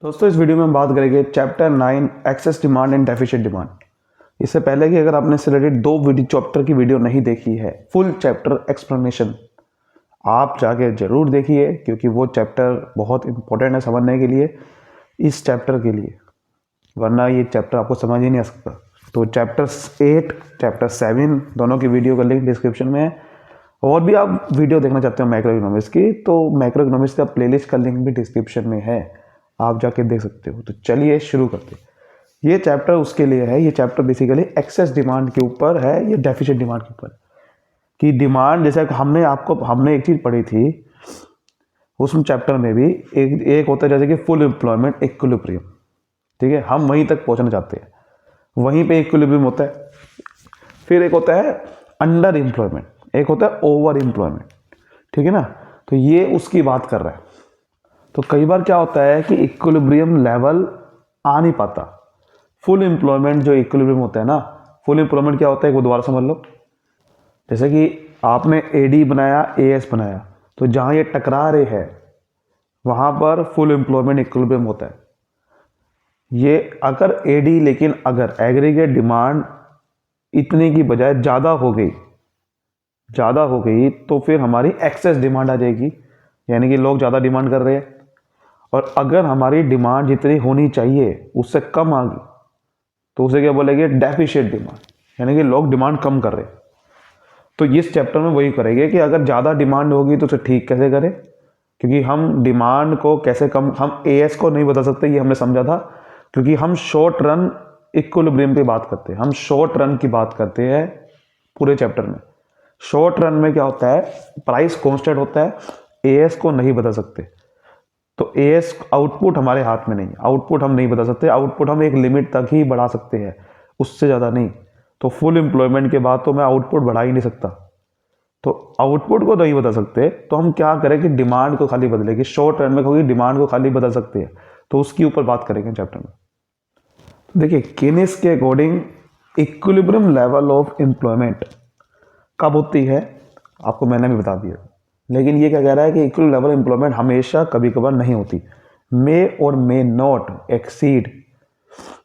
दोस्तों इस वीडियो में हम बात करेंगे chapter 9 excess demand and deficient demand. इससे पहले कि अगर आपने इससे रिलेटेड दो वीडियो चैप्टर की वीडियो नहीं देखी है, फुल चैप्टर एक्सप्लेनेशन आप जाके जरूर देखिए, क्योंकि वो चैप्टर बहुत इंपॉर्टेंट है समझने के लिए, इस चैप्टर के लिए, वरना ये चैप्टर आपको समझ ही नहीं आ सकता। तो चैप्टर 8 चैप्टर 7 दोनों की वीडियो का लिंक डिस्क्रिप्शन में है। और भी आप वीडियो देखना चाहते हो मैक्रो इकोनॉमिक्स की, तो मैक्रो इकोनॉमिक्स का प्लेलिस्ट का लिंक भी डिस्क्रिप्शन में है, आप जाके देख सकते हो। तो चलिए शुरू करते हैं। ये चैप्टर उसके लिए है, ये चैप्टर बेसिकली एक्सेस डिमांड के ऊपर है, ये डेफिशिएंट डिमांड के ऊपर कि डिमांड, जैसे हमने एक चीज़ पढ़ी थी उस चैप्टर में भी, एक होता है जैसे कि फुल एम्प्लॉयमेंट इक्विलिब्रियम। ठीक है, हम वहीं तक पहुंचना चाहते हैं, वहीं पे इक्विलिब्रियम होता है। फिर एक होता है अंडर एम्प्लॉयमेंट, एक होता है ओवर एम्प्लॉयमेंट। ठीक है ना, तो ये उसकी बात कर रहा है। तो कई बार क्या होता है कि इक्विलिब्रियम लेवल आ नहीं पाता। फुल एम्प्लॉयमेंट जो इक्विलिब्रियम होता है ना, फुल एम्प्लॉयमेंट क्या होता है, एक वो दोबारा समझ लो। जैसे कि आपने एडी बनाया, एएस बनाया, तो जहां ये टकरा रहे हैं वहां पर फुल एम्प्लॉयमेंट इक्विलिब्रियम होता है। ये अगर एडी, लेकिन अगर एग्रीगेट डिमांड इतने की बजाय ज़्यादा हो गई तो फिर हमारी एक्सेस डिमांड आ जाएगी, यानी कि लोग ज़्यादा डिमांड कर रहे हैं। और अगर हमारी डिमांड जितनी होनी चाहिए उससे कम आ गई तो उसे क्या बोलेंगे, डेफिशिएंट डिमांड, यानी कि लोग डिमांड कम कर रहे हैं। तो इस चैप्टर में वही करेंगे कि अगर ज़्यादा डिमांड होगी तो उसे ठीक कैसे करें, क्योंकि हम डिमांड को कैसे कम, हम एएस को नहीं बता सकते, ये हमने समझा था, क्योंकि हम शॉर्ट रन इक्विलिब्रियम पे बात करते हैं, हम शॉर्ट रन की बात करते हैं पूरे चैप्टर में। शॉर्ट रन में क्या होता है, प्राइस कांस्टेंट होता है, एएस को नहीं बता सकते। तो एएस आउटपुट हमारे हाथ में नहीं, आउटपुट हम नहीं बता सकते, आउटपुट हम एक लिमिट तक ही बढ़ा सकते हैं, उससे ज़्यादा नहीं। तो फुल एम्प्लॉयमेंट के बाद तो मैं आउटपुट बढ़ा ही नहीं सकता, तो आउटपुट को नहीं बता सकते, तो हम क्या करें कि डिमांड को खाली बदलेंगे। शॉर्ट रन में क्योंकि डिमांड को खाली बदल सकते हैं, तो उसके ऊपर बात करेंगे चैप्टर में। तो देखिए, केनिस के according equilibrium level of employment कब होती है, आपको मैंने भी बता दिया, लेकिन ये क्या कह रहा है कि इक्वल लेवल एम्प्लॉयमेंट हमेशा कभी कभार नहीं होती, मे और मे नॉट एक्सीड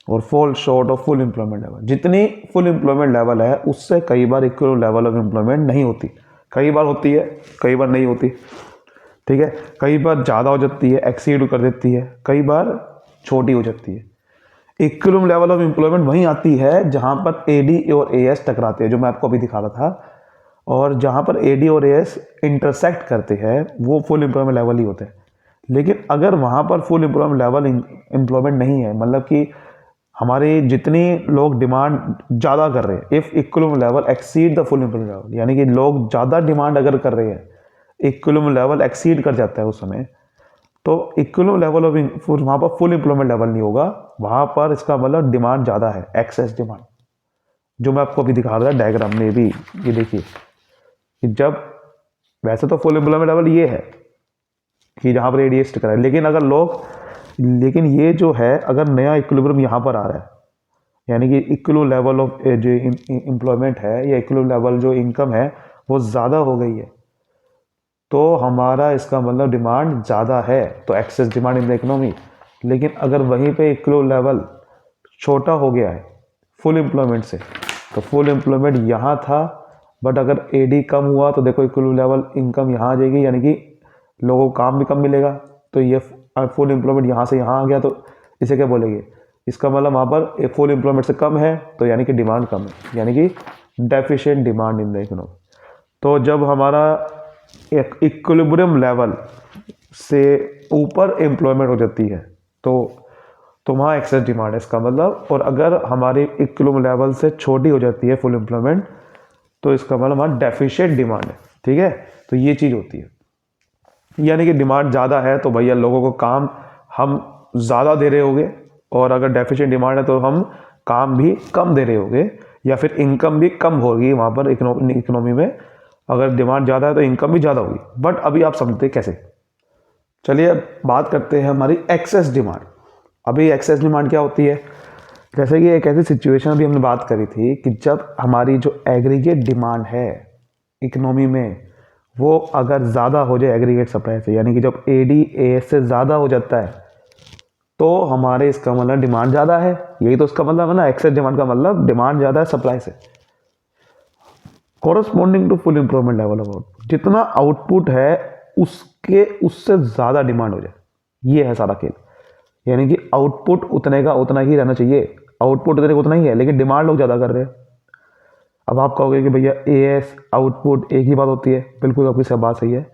और fall short of full employment level. जितनी फुल एम्प्लॉयमेंट लेवल है उससे कई बार इक्वल लेवल ऑफ एम्प्लॉयमेंट नहीं होती, कई बार होती है, कई बार नहीं होती। ठीक है, कई बार ज़्यादा हो जाती है, एक्सीड कर देती है, कई बार छोटी हो जाती है। इक्वल लेवल ऑफ एम्प्लॉयमेंट वहीं आती है जहां पर एडी और एएस टकराते हैं, जो मैं आपको अभी दिखा रहा था, और जहाँ पर एडी और एएस इंटरसेक्ट करते हैं वो फुल एम्प्लॉयमेंट लेवल ही होते हैं। लेकिन अगर वहाँ पर फुल एम्प्लॉयमेंट लेवल एम्प्लॉयमेंट नहीं है, मतलब कि हमारे जितनी लोग डिमांड ज़्यादा कर रहे हैं, if equilibrium level exceed the full employment level, यानी कि लोग ज़्यादा डिमांड अगर कर रहे हैं, इक्विलिब्रियम लेवल एक्सीड कर जाता है उस समय, तो इक्विलिब्रियम लेवल ऑफ वहाँ पर फुल एम्प्लॉयमेंट लेवल नहीं होगा, वहाँ पर इसका मतलब डिमांड ज़्यादा है, एक्सेस डिमांड, जो मैं आपको अभी दिखा रहा था डायग्राम में भी। ये देखिए कि जब, वैसे तो फुल एम्प्लॉयमेंट लेवल ये है कि जहाँ पर एडीएस टकरा है, लेकिन ये जो है, अगर नया इक्विलिब्रियम यहाँ पर आ रहा है, यानी कि इक्विलिब्रियम लेवल ऑफ जो एम्प्लॉयमेंट है या इक्विलिब्रियम लेवल जो इनकम है वो ज़्यादा हो गई है, तो हमारा इसका मतलब डिमांड ज़्यादा है, तो excess demand in the economy. लेकिन अगर वहीं पे इक्विलिब्रियम लेवल छोटा हो गया है फुल एम्प्लॉयमेंट से, तो फुल एम्प्लॉयमेंट यहाँ था, बट अगर एडी कम हुआ तो देखो इक्विलिब्रियम लेवल इनकम यहाँ आ जाएगी, यानी कि लोगों को काम भी कम मिलेगा। तो ये फुल एम्प्लॉयमेंट यहाँ से यहाँ आ गया, तो इसे क्या बोलेंगे, इसका मतलब वहाँ पर फुल एम्प्लॉयमेंट से कम है, तो यानी कि डिमांड कम है, यानी कि deficient demand in the economy. तो जब हमारा एक इक्विलिब्रियम लेवल से ऊपर एम्प्लॉयमेंट हो जाती है तो वहाँ एक्सेस डिमांड है इसका मतलब। और अगर हमारी इक्विलिब्रियम लेवल से छोटी हो जाती है फुल एम्प्लॉयमेंट, तो इसका मतलब हमारा डेफिशिएंट डिमांड है। ठीक है, तो ये चीज़ होती है, यानी कि डिमांड ज़्यादा है तो भैया लोगों को काम हम ज़्यादा दे रहे होंगे, और अगर डेफिशिएंट डिमांड है तो हम काम भी कम दे रहे होंगे, या फिर इनकम भी कम होगी वहाँ पर इकोनॉमी में। अगर डिमांड ज़्यादा है तो इनकम भी ज़्यादा होगी, बट अभी आप समझते कैसे। चलिए अब बात करते हैं हमारी एक्सेस डिमांड। अभी एक्सेस डिमांड क्या होती है, जैसे कि एक ऐसी सिचुएशन अभी हमने बात करी थी कि जब हमारी जो एग्रीगेट डिमांड है इकोनॉमी में वो अगर ज़्यादा हो जाए एग्रीगेट सप्लाई से, यानी कि जब एडी एएस से ज़्यादा हो जाता है, तो हमारे इसका मतलब डिमांड ज़्यादा है, यही तो उसका मतलब है ना, एक्सेस डिमांड का मतलब डिमांड ज़्यादा है सप्लाई से। Corresponding to full improvement level of output, जितना आउटपुट है उससे ज़्यादा डिमांड हो जाए, ये है सारा खेल। यानी कि आउटपुट उतने का उतना ही रहना चाहिए, आउटपुट उतने का उतना ही है, लेकिन डिमांड लोग ज़्यादा कर रहे हैं। अब आप कहोगे कि भैया एएस आउटपुट एक ही बात होती है, बिल्कुल आपकी सब बात सही है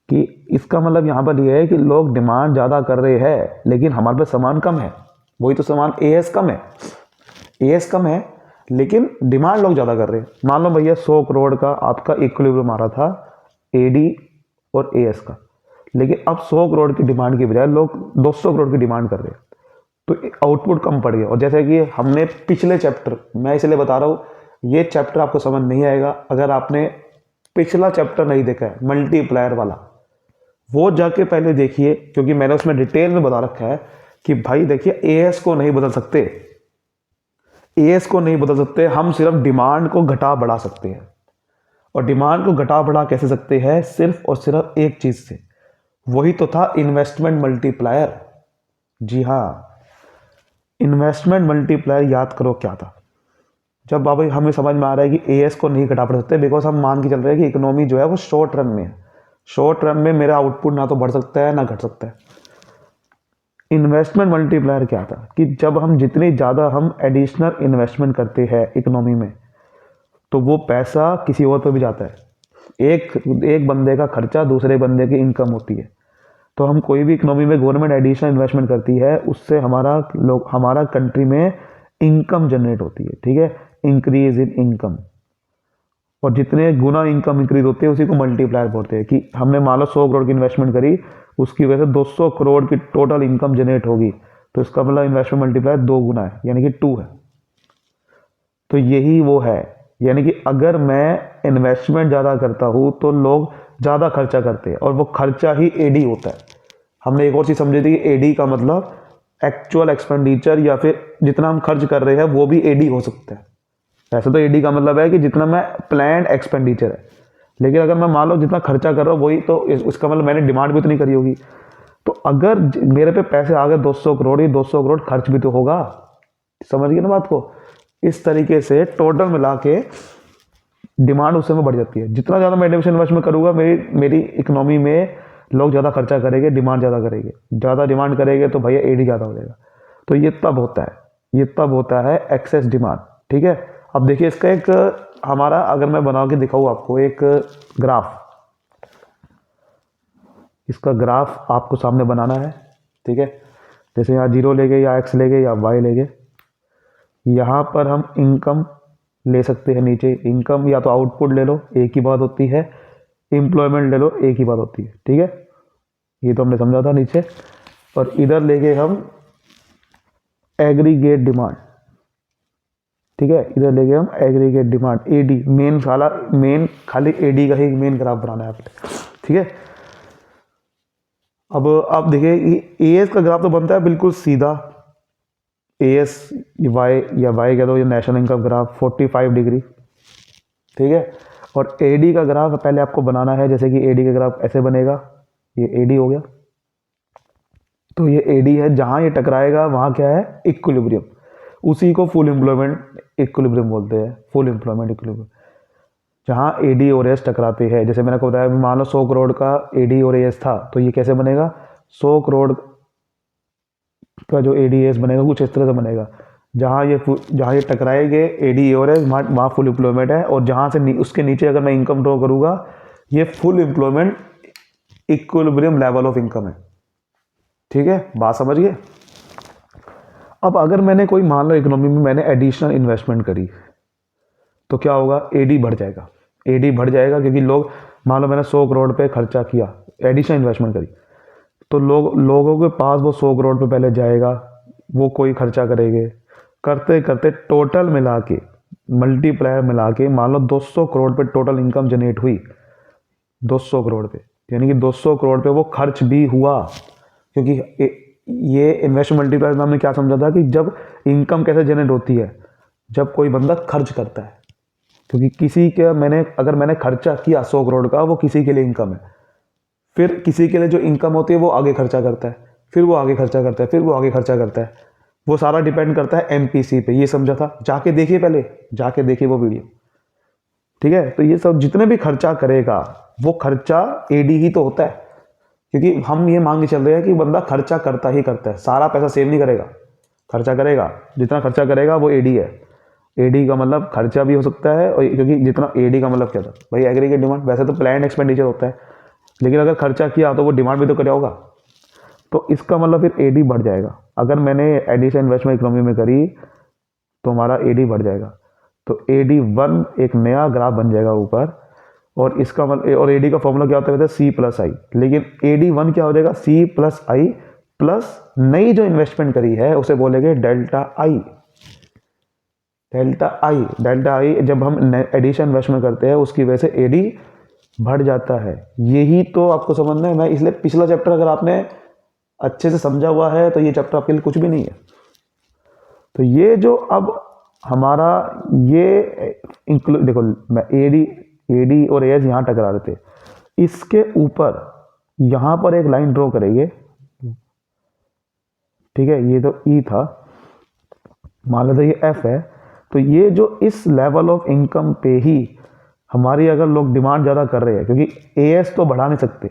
कि इसका मतलब यहाँ पर यह है कि लोग डिमांड ज़्यादा कर रहे हैं लेकिन हमारे पास सामान कम है, वही तो सामान एएस कम है, एएस कम है लेकिन डिमांड लोग ज़्यादा कर रहे हैं। मान लो भैया 100 करोड़ का आपका इक्विलिब्रियम आ रहा था एडी और एएस का, लेकिन अब 100 करोड़ की डिमांड की बजाय लोग 200 करोड़ की डिमांड कर रहे हैं, तो आउटपुट कम पड़ गया। और जैसे कि हमने पिछले चैप्टर, मैं इसलिए बता रहा हूँ ये चैप्टर आपको समझ नहीं आएगा अगर आपने पिछला चैप्टर नहीं देखा है मल्टीप्लायर वाला, वो जाके पहले देखिए, क्योंकि मैंने उसमें डिटेल में बता रखा है कि भाई देखिए एएस को नहीं बदल सकते, एएस को नहीं बदल सकते, हम सिर्फ डिमांड को घटा बढ़ा सकते हैं। और डिमांड को घटा बढ़ा कैसे सकते हैं? सिर्फ और सिर्फ एक चीज से, वही तो था इन्वेस्टमेंट मल्टीप्लायर। जी हाँ, इन्वेस्टमेंट मल्टीप्लायर याद करो क्या था। जब बाबा हमें समझ में आ रहा है कि एएस को नहीं घटा बढ़ा सकते, बिकॉज हम मान के चल रहे हैं कि इकोनॉमी जो है वो शॉर्ट रन में है, शॉर्ट रन में मेरा आउटपुट ना तो बढ़ सकता है ना घट सकता है। इन्वेस्टमेंट मल्टीप्लायर क्या था कि जब हम जितनी ज़्यादा हम एडिशनल इन्वेस्टमेंट करते हैं इकोनॉमी में, तो वो पैसा किसी और पर भी जाता है। एक बंदे का खर्चा दूसरे बंदे की इनकम होती है, तो हम कोई भी इकोनॉमी में गवर्नमेंट एडिशनल इन्वेस्टमेंट करती है, उससे हमारा कंट्री में इनकम जनरेट होती है, ठीक है, इंक्रीज इन इनकम। और जितने गुना इनकम इंक्रीज होती है उसी को मल्टीप्लायर बोलते हैं। कि हमने मान लो 100 करोड़ की इन्वेस्टमेंट करी, उसकी वजह से 200 करोड़ की टोटल इनकम जनरेट होगी, तो इसका मतलब इन्वेस्टमेंट मल्टीप्लायर 2 गुना है, यानी कि 2 है। तो यही वो है, यानी कि अगर मैं इन्वेस्टमेंट ज़्यादा करता हूँ तो लोग ज़्यादा खर्चा करते हैं, और वो खर्चा ही एडी होता है। हमने एक और चीज़ समझी थी कि एडी का मतलब एक्चुअल एक्सपेंडिचर, या फिर जितना हम खर्च कर रहे हैं वो भी एडी हो सकता है। ऐसा तो एडी का मतलब है कि जितना मैं प्लान एक्सपेंडिचर है, लेकिन अगर मैं मान लो जितना खर्चा कर रहा हूँ वही, तो उसका मतलब मैंने डिमांड भी उतनी करी होगी। तो अगर मेरे पे पैसे आ गए 200 करोड़, ही 200 करोड़ खर्च भी तो होगा। समझ गए ना बात को? इस तरीके से टोटल मिला के डिमांड उस समय बढ़ जाती है। जितना ज़्यादा मैं एडिशनल इन्वेस्टमेंट करूँगा, मेरी इकोनॉमी में लोग ज़्यादा खर्चा करेंगे, डिमांड ज़्यादा करेंगे, ज़्यादा डिमांड करेंगे तो भैया एडी ज़्यादा हो जाएगा। तो ये तब होता है एक्सेस डिमांड, ठीक है। अब देखिए इसका एक हमारा, अगर मैं बना के दिखाऊँ आपको एक ग्राफ, इसका ग्राफ आपको सामने बनाना है, ठीक है। जैसे यहाँ 0 ले गए, या एक्स ले गए, या वाई ले गए। यहाँ पर हम इनकम ले सकते हैं, नीचे इनकम या तो आउटपुट ले लो, एक ही बात होती है, एम्प्लॉयमेंट ले लो, एक ही बात होती है, ठीक है। ये तो हमने समझा था नीचे। और इधर ले गए हम एग्रीगेट डिमांड, ठीक है, इधर ले गए हम एग्रीगेट डिमांड, एडी, मेन खाली एडी का ही मेन ग्राफ बनाना है आपने, ठीक है। अब आप देखिए एएस का ग्राफ तो बनता है बिल्कुल सीधा, एएस वाई या वाई कह दो, या नेशनल इनकम ग्राफ 45 डिग्री, ठीक है। और एडी का ग्राफ पहले आपको बनाना है, जैसे कि एडी का ग्राफ ऐसे बनेगा, ये एडी हो गया, तो ये एडी है, जहां ये टकराएगा वहां क्या है? इक्विलिब्रियम, उसी को फुल एम्प्लॉयमेंट इक्विलिब्रियम बोलते हैं, फुल एम्प्लॉयमेंट इक्विलिब्रियम। जहां एडी और एस टकराते हैं, जैसे मैंने आपको बताया, मान लो 100 करोड़ का एडी और एस था, तो ये कैसे बनेगा? 100 करोड़ का जो एडी एस बनेगा कुछ इस तरह से बनेगा, जहां ये टकराएंगे एडी और एस, वहाँ फुल एम्प्लॉयमेंट है। और जहां से उसके नीचे अगर मैं इनकम ड्रॉ करूंगा, ये full employment equilibrium level of income है, ठीक है, बात समझिए। अब अगर मैंने कोई, मान लो इकोनॉमी में मैंने एडिशनल इन्वेस्टमेंट करी, तो क्या होगा? एडी बढ़ जाएगा, एडी बढ़ जाएगा, क्योंकि लोग, मान लो मैंने 100 करोड़ पे खर्चा किया, एडिशनल इन्वेस्टमेंट करी, तो लोगों के पास वो 100 करोड़ पे पहले जाएगा, वो कोई खर्चा करेंगे, करते करते टोटल मिला के, मल्टीप्लायर मिला के, मान लो 200 करोड़ पे टोटल इनकम जनरेट हुई, 200 करोड़ पे, यानी कि 200 करोड़ पे वो खर्च भी हुआ। क्योंकि ये इन्वेस्टमेंट मल्टीप्लायर में हमने क्या समझा था कि जब इनकम कैसे जनरेट होती है? जब कोई बंदा खर्च करता है, क्योंकि अगर मैंने खर्चा किया 100 करोड़ का, वो किसी के लिए इनकम है, फिर किसी के लिए जो इनकम होती है वो आगे खर्चा करता है, फिर वो आगे खर्चा करता है, फिर वो आगे खर्चा करता है। वो सारा डिपेंड करता है एमपीसी पे। ये समझा था? जाके देखिए, पहले जाके देखिए वो वीडियो, ठीक है। तो ये सब जितने भी खर्चा करेगा वो खर्चा एडी ही तो होता है, क्योंकि हम ये मान के चल रहे हैं कि बंदा खर्चा करता ही करता है, सारा पैसा सेव नहीं करेगा, खर्चा करेगा। जितना खर्चा करेगा वो एडी है। एडी का मतलब खर्चा भी हो सकता है, और क्योंकि जितना एडी का मतलब क्या था भाई, एग्रीगेट डिमांड। वैसे तो प्लान एक्सपेंडिचर होता है, लेकिन अगर खर्चा किया तो वो डिमांड भी तो करेगा होगा, तो इसका मतलब फिर एडी बढ़ जाएगा। अगर मैंने एडिशन इन्वेस्टमेंट इकोनॉमी में करी तो हमारा एडी बढ़ जाएगा। तो एडी 1 एक नया ग्राफ बन जाएगा ऊपर, और इसका मतलब, और एडी का फॉर्मूला क्या होता है सी प्लस आई, लेकिन एडी 1 क्या हो जाएगा, सी प्लस आई प्लस नई जो इन्वेस्टमेंट करी है उसे बोलेंगे डेल्टा आई। डेल्टा आई, डेल्टा आई जब हम एडिशन इन्वेस्टमेंट करते हैं उसकी वजह से एडी बढ़ जाता है। यही तो आपको समझना है। मैं इसलिए पिछला चैप्टर अगर आपने अच्छे से समझा हुआ है तो ये चैप्टर आपके लिए कुछ भी नहीं है। तो ये जो अब हमारा ये देखो, मैं एडी और एज यहाँ टकरा रहे थे, इसके ऊपर यहाँ पर एक लाइन ड्रॉ करेंगे, ठीक है। ये तो ई था, मान लेते ये एफ है। तो ये जो इस लेवल ऑफ इनकम पे ही हमारी अगर लोग डिमांड ज़्यादा कर रहे हैं, क्योंकि एएस तो बढ़ा नहीं सकते,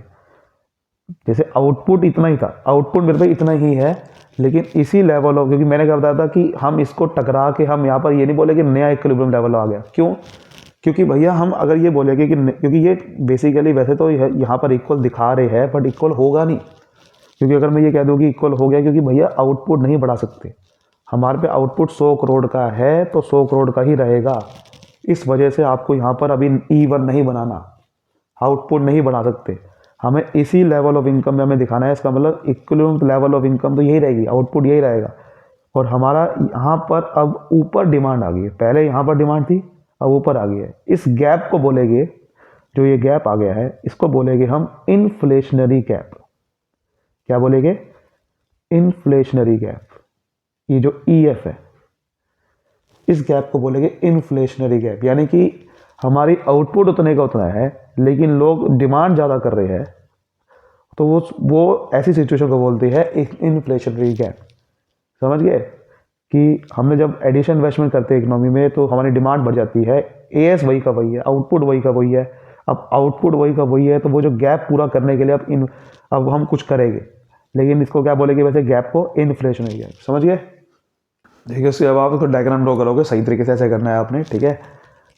जैसे आउटपुट इतना ही था, आउटपुट मेरे पे इतना ही है, लेकिन इसी लेवल ऑफ, क्योंकि मैंने क्या बताया था कि हम इसको टकरा के हम यहाँ पर ये नहीं बोले कि नया इक्विलिब्रियम लेवल आ गया। क्यों? क्योंकि भैया हम अगर ये बोलेंगे कि क्योंकि ये बेसिकली वैसे तो यहाँ पर इक्वल दिखा रहे हैं, बट इक्वल होगा नहीं। क्योंकि अगर मैं ये कह दूँ कि इक्वल हो गया, क्योंकि भैया आउटपुट नहीं बढ़ा सकते, हमारे पे आउटपुट 100 करोड़ का है तो 100 करोड़ का ही रहेगा। इस वजह से आपको यहाँ पर अभी E1 नहीं बनाना, आउटपुट नहीं बढ़ा सकते, हमें इसी लेवल ऑफ इनकम में हमें दिखाना है। इसका मतलब इक्विलिब्रियम लेवल ऑफ इनकम तो यही रहेगी, आउटपुट यही रहेगा। और हमारा यहाँ पर अब ऊपर डिमांड आ गई है, पहले यहाँ पर डिमांड थी, अब ऊपर आ गई है। इस गैप को बोलेंगे, जो ये गैप आ गया है इसको बोलेंगे हम इन्फ्लेशनरी गैप। क्या बोलेंगे? Inflationary gap. ये जो EF है, इस गैप को बोलेंगे इन्फ्लेशनरी गैप। यानी कि हमारी आउटपुट उतने का उतना है, लेकिन लोग डिमांड ज़्यादा कर रहे हैं, तो वो ऐसी सिचुएशन को बोलती है इन्फ्लेशनरी गैप। समझ गए कि हमने जब एडिशन इन्वेस्टमेंट करते हैं इकोनॉमी में तो हमारी डिमांड बढ़ जाती है, एएस वही का वही है, आउटपुट वही का वही है। अब आउटपुट वही का वही है, तो वो जो गैप पूरा करने के लिए अब हम कुछ करेंगे, लेकिन इसको क्या बोलेंगे वैसे, गैप को इन्फ्लेशनरी गैप। समझ गए? देखिए, उसके बाद इसको डायग्राम ड्रॉ करोगे, सही तरीके से ऐसे करना है आपने, ठीक है।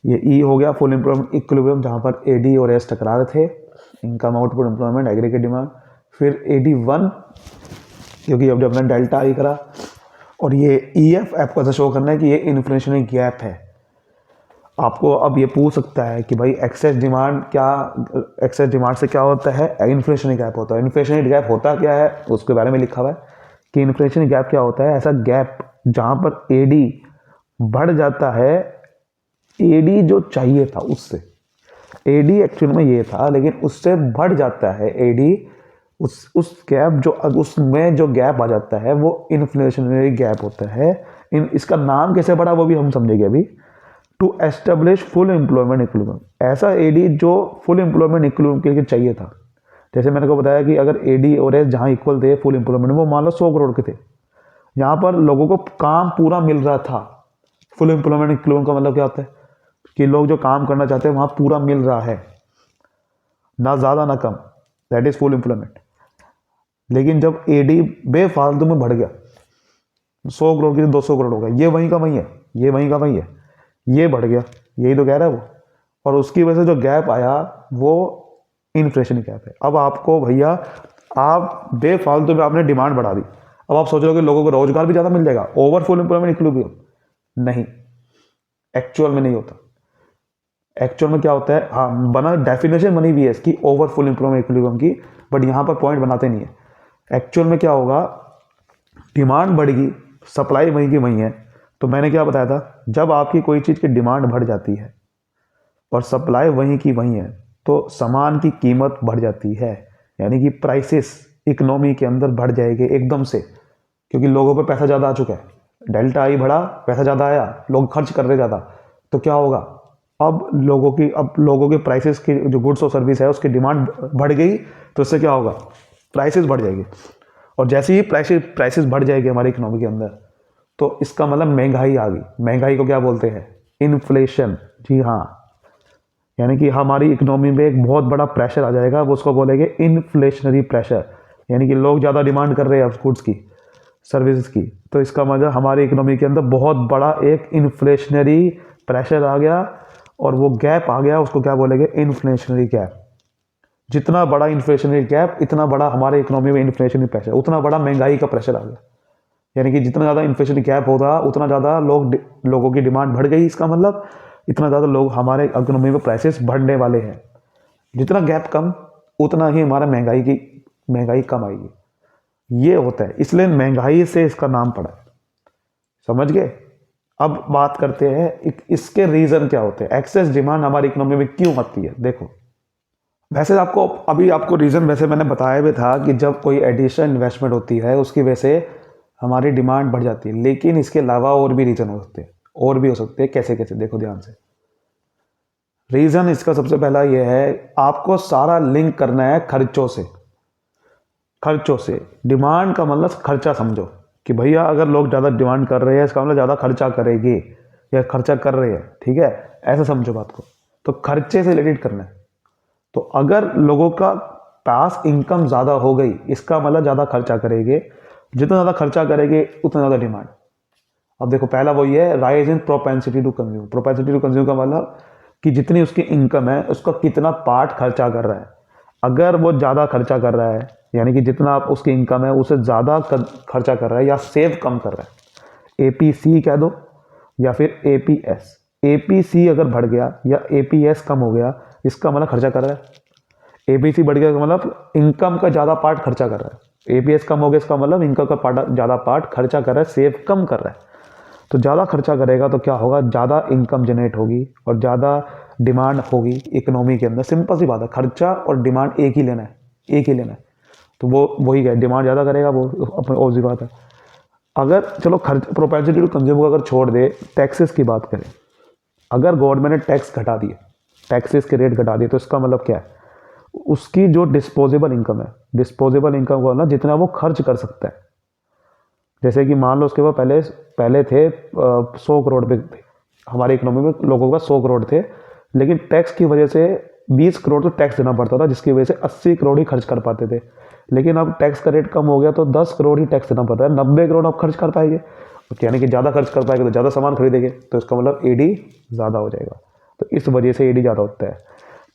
ये ई हो गया फुल एम्प्लॉयमेंट इक्विलिब्रियम, जहाँ पर एडी और एस टकरा रहे थे, income output employment aggregate demand. फिर AD1, क्योंकि अब जब मैंने डेल्टा आई करा, और ये EF आपको ऐसा शो करना है कि ये इन्फ्लेशनरी गैप है। आपको अब ये पूछ सकता है कि भाई एक्सेस डिमांड से क्या होता है? इन्फ्लेशनरी गैप होता है। इन्फ्लेशनरी गैप होता क्या है उसके बारे में लिखा हुआ है कि इन्फ्लेशनरी गैप क्या होता है, ऐसा गैप जहाँ पर AD बढ़ जाता है, AD जो चाहिए था उससे, AD एक्चुअल में ये था लेकिन उससे बढ़ जाता है AD, उस गैप जो उसमें जो गैप आ जाता है वो इन्फ्लेशनरी गैप होता है। इसका नाम कैसे पड़ा वो भी हम समझेंगे अभी। To establish full employment equilibrium, ऐसा AD जो फुल एम्प्लॉयमेंट इक्विलिब्रियम के लिए चाहिए था। जैसे मैंने को बताया कि अगर AD और एस जहाँ इक्वल थे फुल एम्प्लॉयमेंट, वो मान लो 100 करोड़ के थे, यहाँ पर लोगों को काम पूरा मिल रहा था। फुल एम्प्लॉयमेंट इक्विलिब्रियम का मतलब क्या होता है कि लोग जो काम करना चाहते हैं वहाँ पूरा मिल रहा है, ना ज़्यादा ना कम, दैट इज़ फुल एम्प्लॉयमेंट। लेकिन जब AD बेफालतू में बढ़ गया, 100 करोड़ की 200 करोड़ हो गया, ये वहीं का वहीं है, ये वहीं का वहीं है, ये बढ़ गया, यही तो कह रहा है वो। और उसकी वजह से जो गैप आया वो इन्फ्लेशन गैप है। अब आपको भैया, आप बेफालतू में आपने डिमांड बढ़ा दी, अब आप सोच रहे हो कि लोगों को रोजगार भी ज़्यादा मिल जाएगा, ओवर फुल एम्प्लॉयमेंट इक्विलिब्रियम। नहीं, एक्चुअल में नहीं होता। एक्चुअल में क्या होता है, हाँ बना डेफिनेशन बनी हुई है इसकी ओवर फुल एम्प्लॉयमेंट इक्विलिब्रियम की, बट यहाँ पर पॉइंट बनाते नहीं है। एक्चुअल में क्या होगा, डिमांड बढ़ेगी, सप्लाई वहीं की वहीं है। तो मैंने क्या बताया था, जब आपकी कोई चीज़ की डिमांड बढ़ जाती है और सप्लाई वहीं की वहीं है तो सामान की कीमत बढ़ जाती है, यानी कि प्राइसेस इकोनॉमी के अंदर बढ़ जाएंगे एकदम से, क्योंकि लोगों पे पैसा ज़्यादा आ चुका है। डेल्टा आई बढ़ा, पैसा ज़्यादा आया, लोग खर्च कर रहे ज़्यादा, तो क्या होगा, अब लोगों के प्राइसेस की जो गुड्स और सर्विस है उसकी डिमांड बढ़ गई, तो इससे क्या होगा, प्राइसेस बढ़ जाएगी। और जैसे ही प्राइसेस बढ़ जाएगी हमारी इकोनॉमी के अंदर, तो इसका मतलब महंगाई आ गई। महंगाई को क्या बोलते हैं? इन्फ्लेशन। जी हाँ, यानी कि हमारी इकोनॉमी में एक बहुत बड़ा प्रेशर आ जाएगा, वो उसको बोलेंगे इन्फ्लेशनरी प्रेशर। यानी कि लोग ज़्यादा डिमांड कर रहे हैं अब गुड्स की, सर्विसेज की, तो इसका मतलब हमारी इकोनॉमी के अंदर बहुत बड़ा एक इन्फ्लेशनरी प्रेशर आ गया, और वो गैप आ गया, उसको क्या बोलेंगे? Inflationary gap. जितना बड़ा इन्फ्लेशनरी गैप, इतना बड़ा हमारे इकोनॉमी में इन्फ्लेशनरी प्रेशर, उतना बड़ा महंगाई का प्रेशर आ गया। यानी कि जितना ज़्यादा इन्फ्लेशनरी गैप होगा, उतना ज़्यादा लोगों की डिमांड बढ़ गई। इसका मतलब इतना ज़्यादा लोग, हमारे इकोनॉमी में प्राइसेस बढ़ने वाले हैं। जितना गैप कम, उतना ही हमारा महंगाई कम आएगी। ये होता है, इसलिए महंगाई से इसका नाम पड़ा। समझ गए? अब बात करते हैं इसके रीज़न क्या होते हैं, एक्सेस डिमांड हमारी इकोनॉमी में क्यों आती है। देखो, वैसे आपको रीज़न वैसे मैंने बताया भी था कि जब कोई एडिशनल इन्वेस्टमेंट होती है, उसकी वजह से हमारी डिमांड बढ़ जाती है। लेकिन इसके अलावा और भी रीज़न हो सकते हैं, और भी हो सकते हैं। कैसे कैसे? देखो ध्यान से। रीज़न इसका सबसे पहला ये है, आपको सारा लिंक करना है खर्चों से। खर्चों से, डिमांड का मतलब खर्चा समझो कि भैया अगर लोग ज़्यादा डिमांड कर रहे हैं, इसका मतलब ज़्यादा खर्चा करेंगे या खर्चा कर रहे हैं। ठीक है, ऐसा समझो बात को। तो खर्चे से रिलेटेड करना है। तो अगर लोगों का पास इनकम ज़्यादा हो गई, इसका मतलब ज़्यादा खर्चा करेंगे। जितना ज़्यादा खर्चा करेंगे, उतना ज़्यादा डिमांड। अब देखो, पहला वो ये है, rise in propensity to consume. Propensity to consume का मतलब कि जितनी उसकी इनकम है, उसका कितना पार्ट खर्चा कर रहा है। अगर वो ज़्यादा खर्चा कर रहा है, यानी कि जितना आप उसकी इनकम है उससे ज़्यादा खर्चा कर रहा है, या सेव कम कर रहा है, एपीसी कह दो या फिर एपीएस। एपीसी अगर बढ़ गया या एपीएस कम हो गया, इसका मतलब खर्चा कर रहा है। एपीसी बढ़ गया मतलब इनकम का ज़्यादा पार्ट खर्चा कर रहा है। एपीएस कम हो गया, इसका मतलब इनकम का ज़्यादा पार्ट खर्चा कर रहा है, सेव कम कर रहा है। तो ज़्यादा खर्चा करेगा तो क्या होगा? ज़्यादा इनकम जनरेट होगी और ज़्यादा डिमांड होगी इकोनॉमी के अंदर। सिंपल सी बात है, खर्चा और डिमांड एक ही लेना है, एक ही लेना है। तो वही है, डिमांड ज़्यादा करेगा, वो अपनी ऑब्वियस बात है। अगर चलो खर्च प्रोपेंसिटी टू कंज्यूम को अगर छोड़ दे, टैक्सेस की बात करें, अगर गवर्नमेंट ने टैक्स घटा दिए, टैक्सेस के रेट घटा दिए, तो इसका मतलब क्या है? उसकी जो डिस्पोजेबल इनकम है, डिस्पोजेबल इनकम को ना, जितना वो खर्च कर सकता है। जैसे कि मान लो उसके पास पहले थे 100 करोड़ पे थे, हमारी इकोनॉमी में लोगों का 100 करोड़ थे, लेकिन टैक्स की वजह से 20 करोड़ तो टैक्स देना पड़ता था, जिसकी वजह से 80 करोड़ ही खर्च कर पाते थे। लेकिन अब टैक्स का रेट कम हो गया तो 10 करोड़ ही टैक्स देना पड़ता है, 90 करोड़ अब खर्च कर पाएंगे। यानी कि ज़्यादा खर्च कर पाएंगे तो ज़्यादा सामान खरीदेंगे, तो इसका मतलब एडी ज़्यादा हो जाएगा। तो इस वजह से एडी ज़्यादा होता है,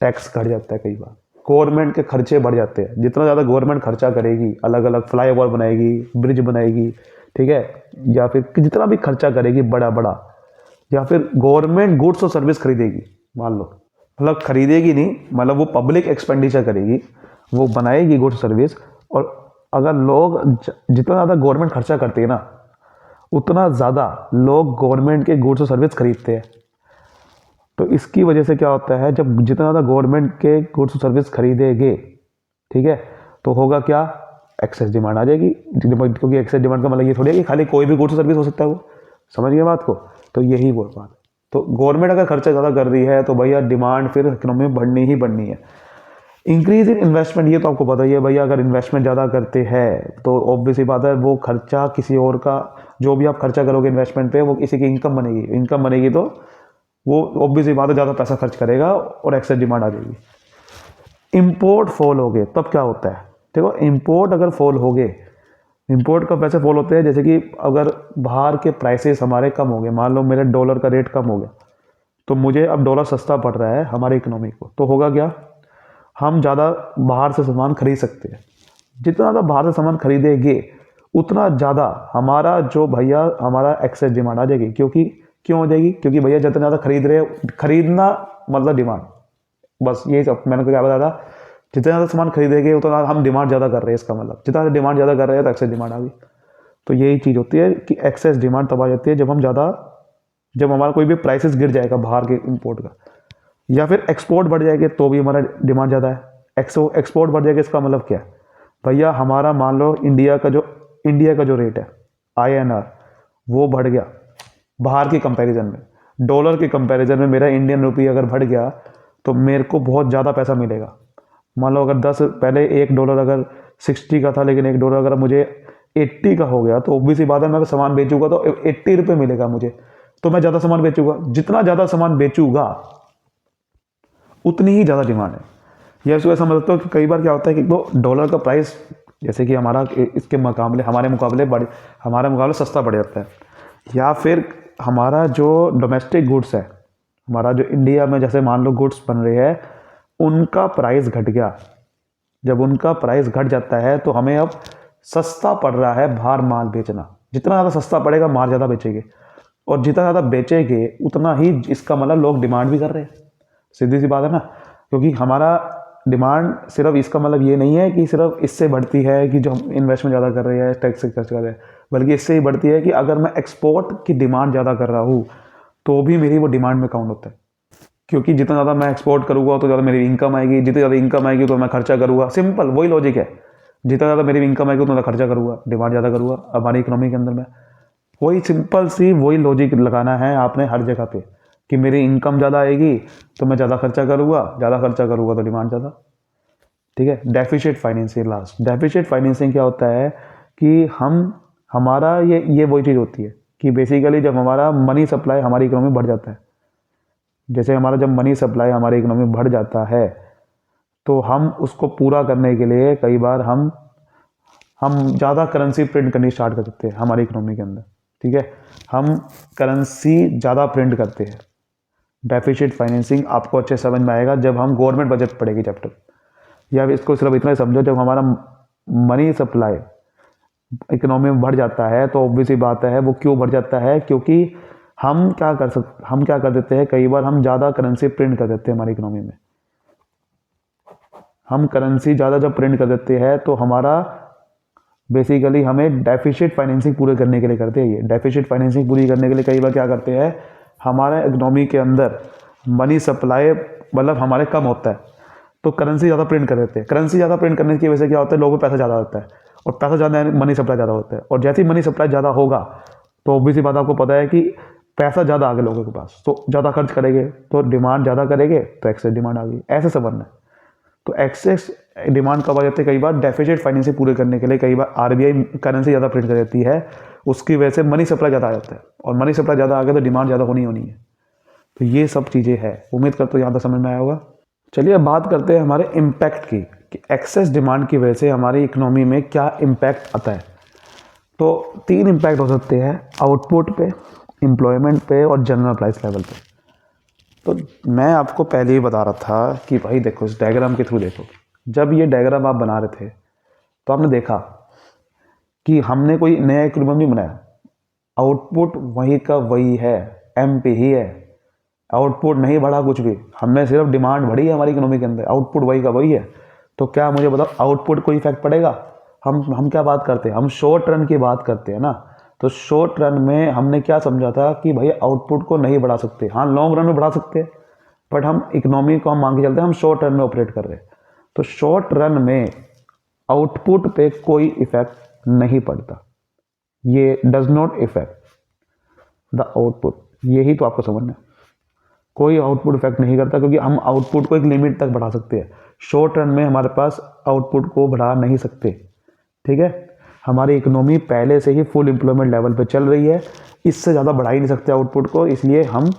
टैक्स घट जाता है। कई बार गवर्नमेंट के खर्चे बढ़ जाते हैं। जितना ज़्यादा गवर्नमेंट खर्चा करेगी, अलग अलग फ्लाईओवर बनाएगी, ब्रिज बनाएगी, ठीक है, या फिर जितना भी खर्चा करेगी बड़ा बड़ा, या फिर गवर्नमेंट गुड्स और सर्विस खरीदेगी, मान लो, मतलब खरीदेगी नहीं, मतलब वो पब्लिक एक्सपेंडिचर करेगी, वो बनाएगी गुड्स सर्विस। और अगर लोग जितना ज़्यादा गवर्नमेंट खर्चा करती है ना, उतना ज़्यादा लोग गवर्नमेंट के गुड्स और सर्विस खरीदते हैं। तो इसकी वजह से क्या होता है, जब जितना ज़्यादा गवर्नमेंट के गुड्स और सर्विस खरीदेंगे, ठीक है, तो होगा क्या? एक्सेस डिमांड आ जाएगी। क्योंकि एक्सेस डिमांड का मतलब ये थोड़ी है कि खाली कोई भी गुड्स और सर्विस हो सकता है, वो समझ गए बात को। तो यही वो बात। तो गवर्नमेंट अगर खर्चा ज़्यादा कर रही है, तो भैया डिमांड फिर इकोनॉमी में बढ़नी ही बढ़नी है। इंक्रीज इन इन्वेस्टमेंट, ये तो आपको पता ही है भैया, अगर इन्वेस्टमेंट ज़्यादा करते हैं तो ऑब्वियस ही बात है, वो खर्चा किसी और का, जो भी आप खर्चा करोगे इन्वेस्टमेंट पे, वो किसी की इनकम बनेगी। इनकम बनेगी तो वो ऑब्वियस ही बात है, ज़्यादा पैसा खर्च करेगा और एक्सेस डिमांड आ जाएगी। इम्पोर्ट फॉल हो गए तब क्या होता है? देखो, इम्पोर्ट अगर फॉल हो गए, इम्पोर्ट कब पैसे फॉल होते हैं? जैसे कि अगर बाहर के प्राइसेस हमारे कम हो गए, मान लो मेरे डॉलर का रेट कम हो गया, तो मुझे अब डॉलर सस्ता पड़ रहा है हमारी इकोनॉमी को, तो होगा क्या? हम ज़्यादा बाहर से सामान खरीद सकते हैं। जितना ज़्यादा बाहर से सामान खरीदेंगे, उतना ज़्यादा हमारा जो भैया हमारा एक्सेस डिमांड आ जाएगी। क्यों हो जाएगी? क्योंकि भैया जितना ज़्यादा खरीद रहे हैं, खरीदना मतलब डिमांड, बस यही सब मैंने क्या बताया था। जितना ज़्यादा सामान खरीदेंगे, उतना हम डिमांड ज़्यादा कर रहे हैं। इसका मतलब जितना ज़्यादा डिमांड ज़्यादा कर रहे हैं तो एक्सेस डिमांड आ गई। तो यही चीज़ होती है कि एक्सेस डिमांड तब आ जाती है जब हमारा कोई भी प्राइसेस गिर जाएगा बाहर के इंपोर्ट का, या फिर एक्सपोर्ट बढ़ जाएगी, तो भी हमारा डिमांड ज़्यादा है। एक्सपोर्ट बढ़ जाएगा, इसका मतलब क्या है भैया? हमारा मान लो इंडिया का जो रेट है INR, वो बढ़ गया बाहर के कंपैरिजन में, डॉलर के कंपैरिजन में मेरा इंडियन रुपी अगर बढ़ गया, तो मेरे को बहुत ज़्यादा पैसा मिलेगा। मान लो अगर पहले $1 अगर 60 का था, लेकिन $1 अगर मुझे 80 का हो गया तो ऑब्वियस सी बात है मैं अगर सामान बेचूंगा तो 80 रुपये मिलेगा मुझे, तो मैं ज़्यादा सामान बेचूंगा। जितना ज़्यादा सामान बेचूंगा उतनी ही ज़्यादा डिमांड है। यह इसको ऐसा समझते हो कि कई बार क्या होता है कि तो डॉलर का प्राइस जैसे कि हमारा इसके मुकाबले हमारे मुकाबले सस्ता पड़ जाता है, या फिर हमारा जो डोमेस्टिक गुड्स है, हमारा जो इंडिया में जैसे मान लो गुड्स बन रहे हैं, उनका प्राइस घट गया। जब उनका प्राइस घट जाता है तो हमें अब सस्ता पड़ रहा है बाहर माल बेचना। जितना ज़्यादा सस्ता पड़ेगा माल ज़्यादा बेचेंगे, और जितना ज़्यादा बेचेंगे उतना ही इसका मतलब लोग डिमांड भी कर रहे हैं। सीधी सी बात है ना, क्योंकि हमारा डिमांड सिर्फ इसका मतलब ये नहीं है कि सिर्फ इससे बढ़ती है कि जो हम इन्वेस्टमेंट ज़्यादा कर रहे हैं, टैक्स से खर्च कर रहे हैं, बल्कि इससे ही बढ़ती है कि अगर मैं एक्सपोर्ट की डिमांड ज़्यादा कर रहा हूँ तो भी मेरी वो डिमांड में काउंट होता है। क्योंकि जितना ज़्यादा मैं एक्सपोर्ट करूँगा तो ज़्यादा मेरी इनकम आएगी, जितनी ज़्यादा इनकम आएगी तो मैं खर्चा करूँगा। सिंपल वही लॉजिक है, जितना ज़्यादा मेरी इनकम आएगी उतना खर्चा करूँगा, डिमांड ज़्यादा करूँगा हमारी इकोनॉमी के अंदर में। वही सिंपल सी वही लॉजिक लगाना है आपने हर जगह पे कि मेरी इनकम ज़्यादा आएगी तो मैं ज़्यादा खर्चा करूँगा तो डिमांड ज़्यादा। ठीक है। Deficit financing, last deficit financing क्या होता है कि हमारा ये वही चीज़ होती है कि बेसिकली जब हमारा मनी सप्लाई हमारी इकोनॉमी बढ़ जाता है, जैसे हमारा जब मनी सप्लाई हमारी इकोनॉमी बढ़ जाता है तो हम उसको पूरा करने के लिए कई बार हम ज़्यादा करेंसी प्रिंट करनी स्टार्ट कर देते हैं हमारी इकोनॉमी के अंदर। ठीक है, हम करेंसी ज़्यादा प्रिंट करते हैं। डेफिशिट फाइनेंसिंग आपको अच्छे समझ में आएगा जब हम गवर्नमेंट बजट पढ़ेगी चैप्टर, या इसको सिर्फ इतना ही समझो, जब हमारा मनी सप्लाई इकोनॉमी में बढ़ जाता है तो ऑब्वियस ही बात है वो क्यों बढ़ जाता है, क्योंकि हम क्या कर देते हैं, कई बार हम ज़्यादा करेंसी प्रिंट कर देते हैं हमारी इकोनॉमी में। हम करेंसी ज़्यादा जब प्रिंट कर देते हैं तो हमारा बेसिकली हमें डेफिशिट फाइनेंसिंग पूरे करने के लिए करते हैं। ये डेफिशिट फाइनेंसिंग पूरी करने के लिए कई बार क्या करते हैं, हमारे इकोनॉमी के अंदर मनी सप्लाई मतलब हमारे कम होता है तो करेंसी ज़्यादा प्रिंट कर देते हैं। करेंसी ज़्यादा प्रिंट करने की वजह से क्या होता है, लोगों को पैसा ज़्यादा होता है, और पैसा ज़्यादा है मनी सप्लाई ज़्यादा होता है, और जैसे ही मनी सप्लाई ज़्यादा होगा तो ऑब्वियसली बात आपको पता है कि पैसा ज़्यादा आ गया लोगों के पास, तो ज़्यादा खर्च करेंगे तो डिमांड ज़्यादा करेंगे तो एक्सेस डिमांड आ गई। ऐसे समझना है। तो एक्सेस डिमांड कब आ जाती है, कई बार डेफिसिट फाइनेंसिंग पूरे करने के लिए कई बार आरबीआई करेंसी ज़्यादा प्रिंट कर देती है, उसकी वजह से मनी सप्लाई ज़्यादा आ जाता है, और मनी सप्लाई ज़्यादा आ गया तो डिमांड ज़्यादा होनी है। तो ये सब चीज़ें हैं, उम्मीद करते हो यहाँ तक समझ में आया होगा। चलिए अब बात करते हैं हमारे इम्पैक्ट की, कि एक्सेस डिमांड की वजह से हमारी इकोनॉमी में क्या इम्पैक्ट आता है। तो 3 इम्पैक्ट हो सकते हैं, आउटपुट पे, एम्प्लॉयमेंट पे और जनरल प्राइस लेवल पे। तो मैं आपको पहले ही बता रहा था कि भाई देखो इस डायग्राम के थ्रू देखो, जब ये डायग्राम आप बना रहे थे तो आपने देखा कि हमने कोई नया इक्विलिब्रियम नहीं बनाया, आउटपुट वही का वही है, एम पे ही है, आउटपुट नहीं बढ़ा कुछ भी, हमने सिर्फ डिमांड बढ़ी है हमारी इकोनॉमी के अंदर, आउटपुट वही का वही है। तो क्या मुझे बताओ आउटपुट कोई इफेक्ट पड़ेगा? हम क्या बात करते हैं, हम शॉर्ट रन की बात करते हैं ना। तो शॉर्ट रन में हमने क्या समझा था कि भाई आउटपुट को नहीं बढ़ा सकते, हाँ लॉन्ग रन में बढ़ा सकते हैं, बट हम इकोनॉमी को हम मान के चलते हैं हम शॉर्ट रन में ऑपरेट कर रहे हैं। तो शॉर्ट रन में आउटपुट पे कोई इफेक्ट नहीं पड़ता, ये does not effect the output, यही तो आपको समझना है। कोई आउटपुट इफेक्ट नहीं करता, क्योंकि हम आउटपुट को एक लिमिट तक बढ़ा सकते हैं, शॉर्ट रन में हमारे पास आउटपुट को बढ़ा नहीं सकते। ठीक है, हमारी इकोनॉमी पहले से ही फुल एम्प्लॉयमेंट लेवल पे चल रही है, इससे ज़्यादा बढ़ा ही नहीं सकते आउटपुट को, इसलिए हम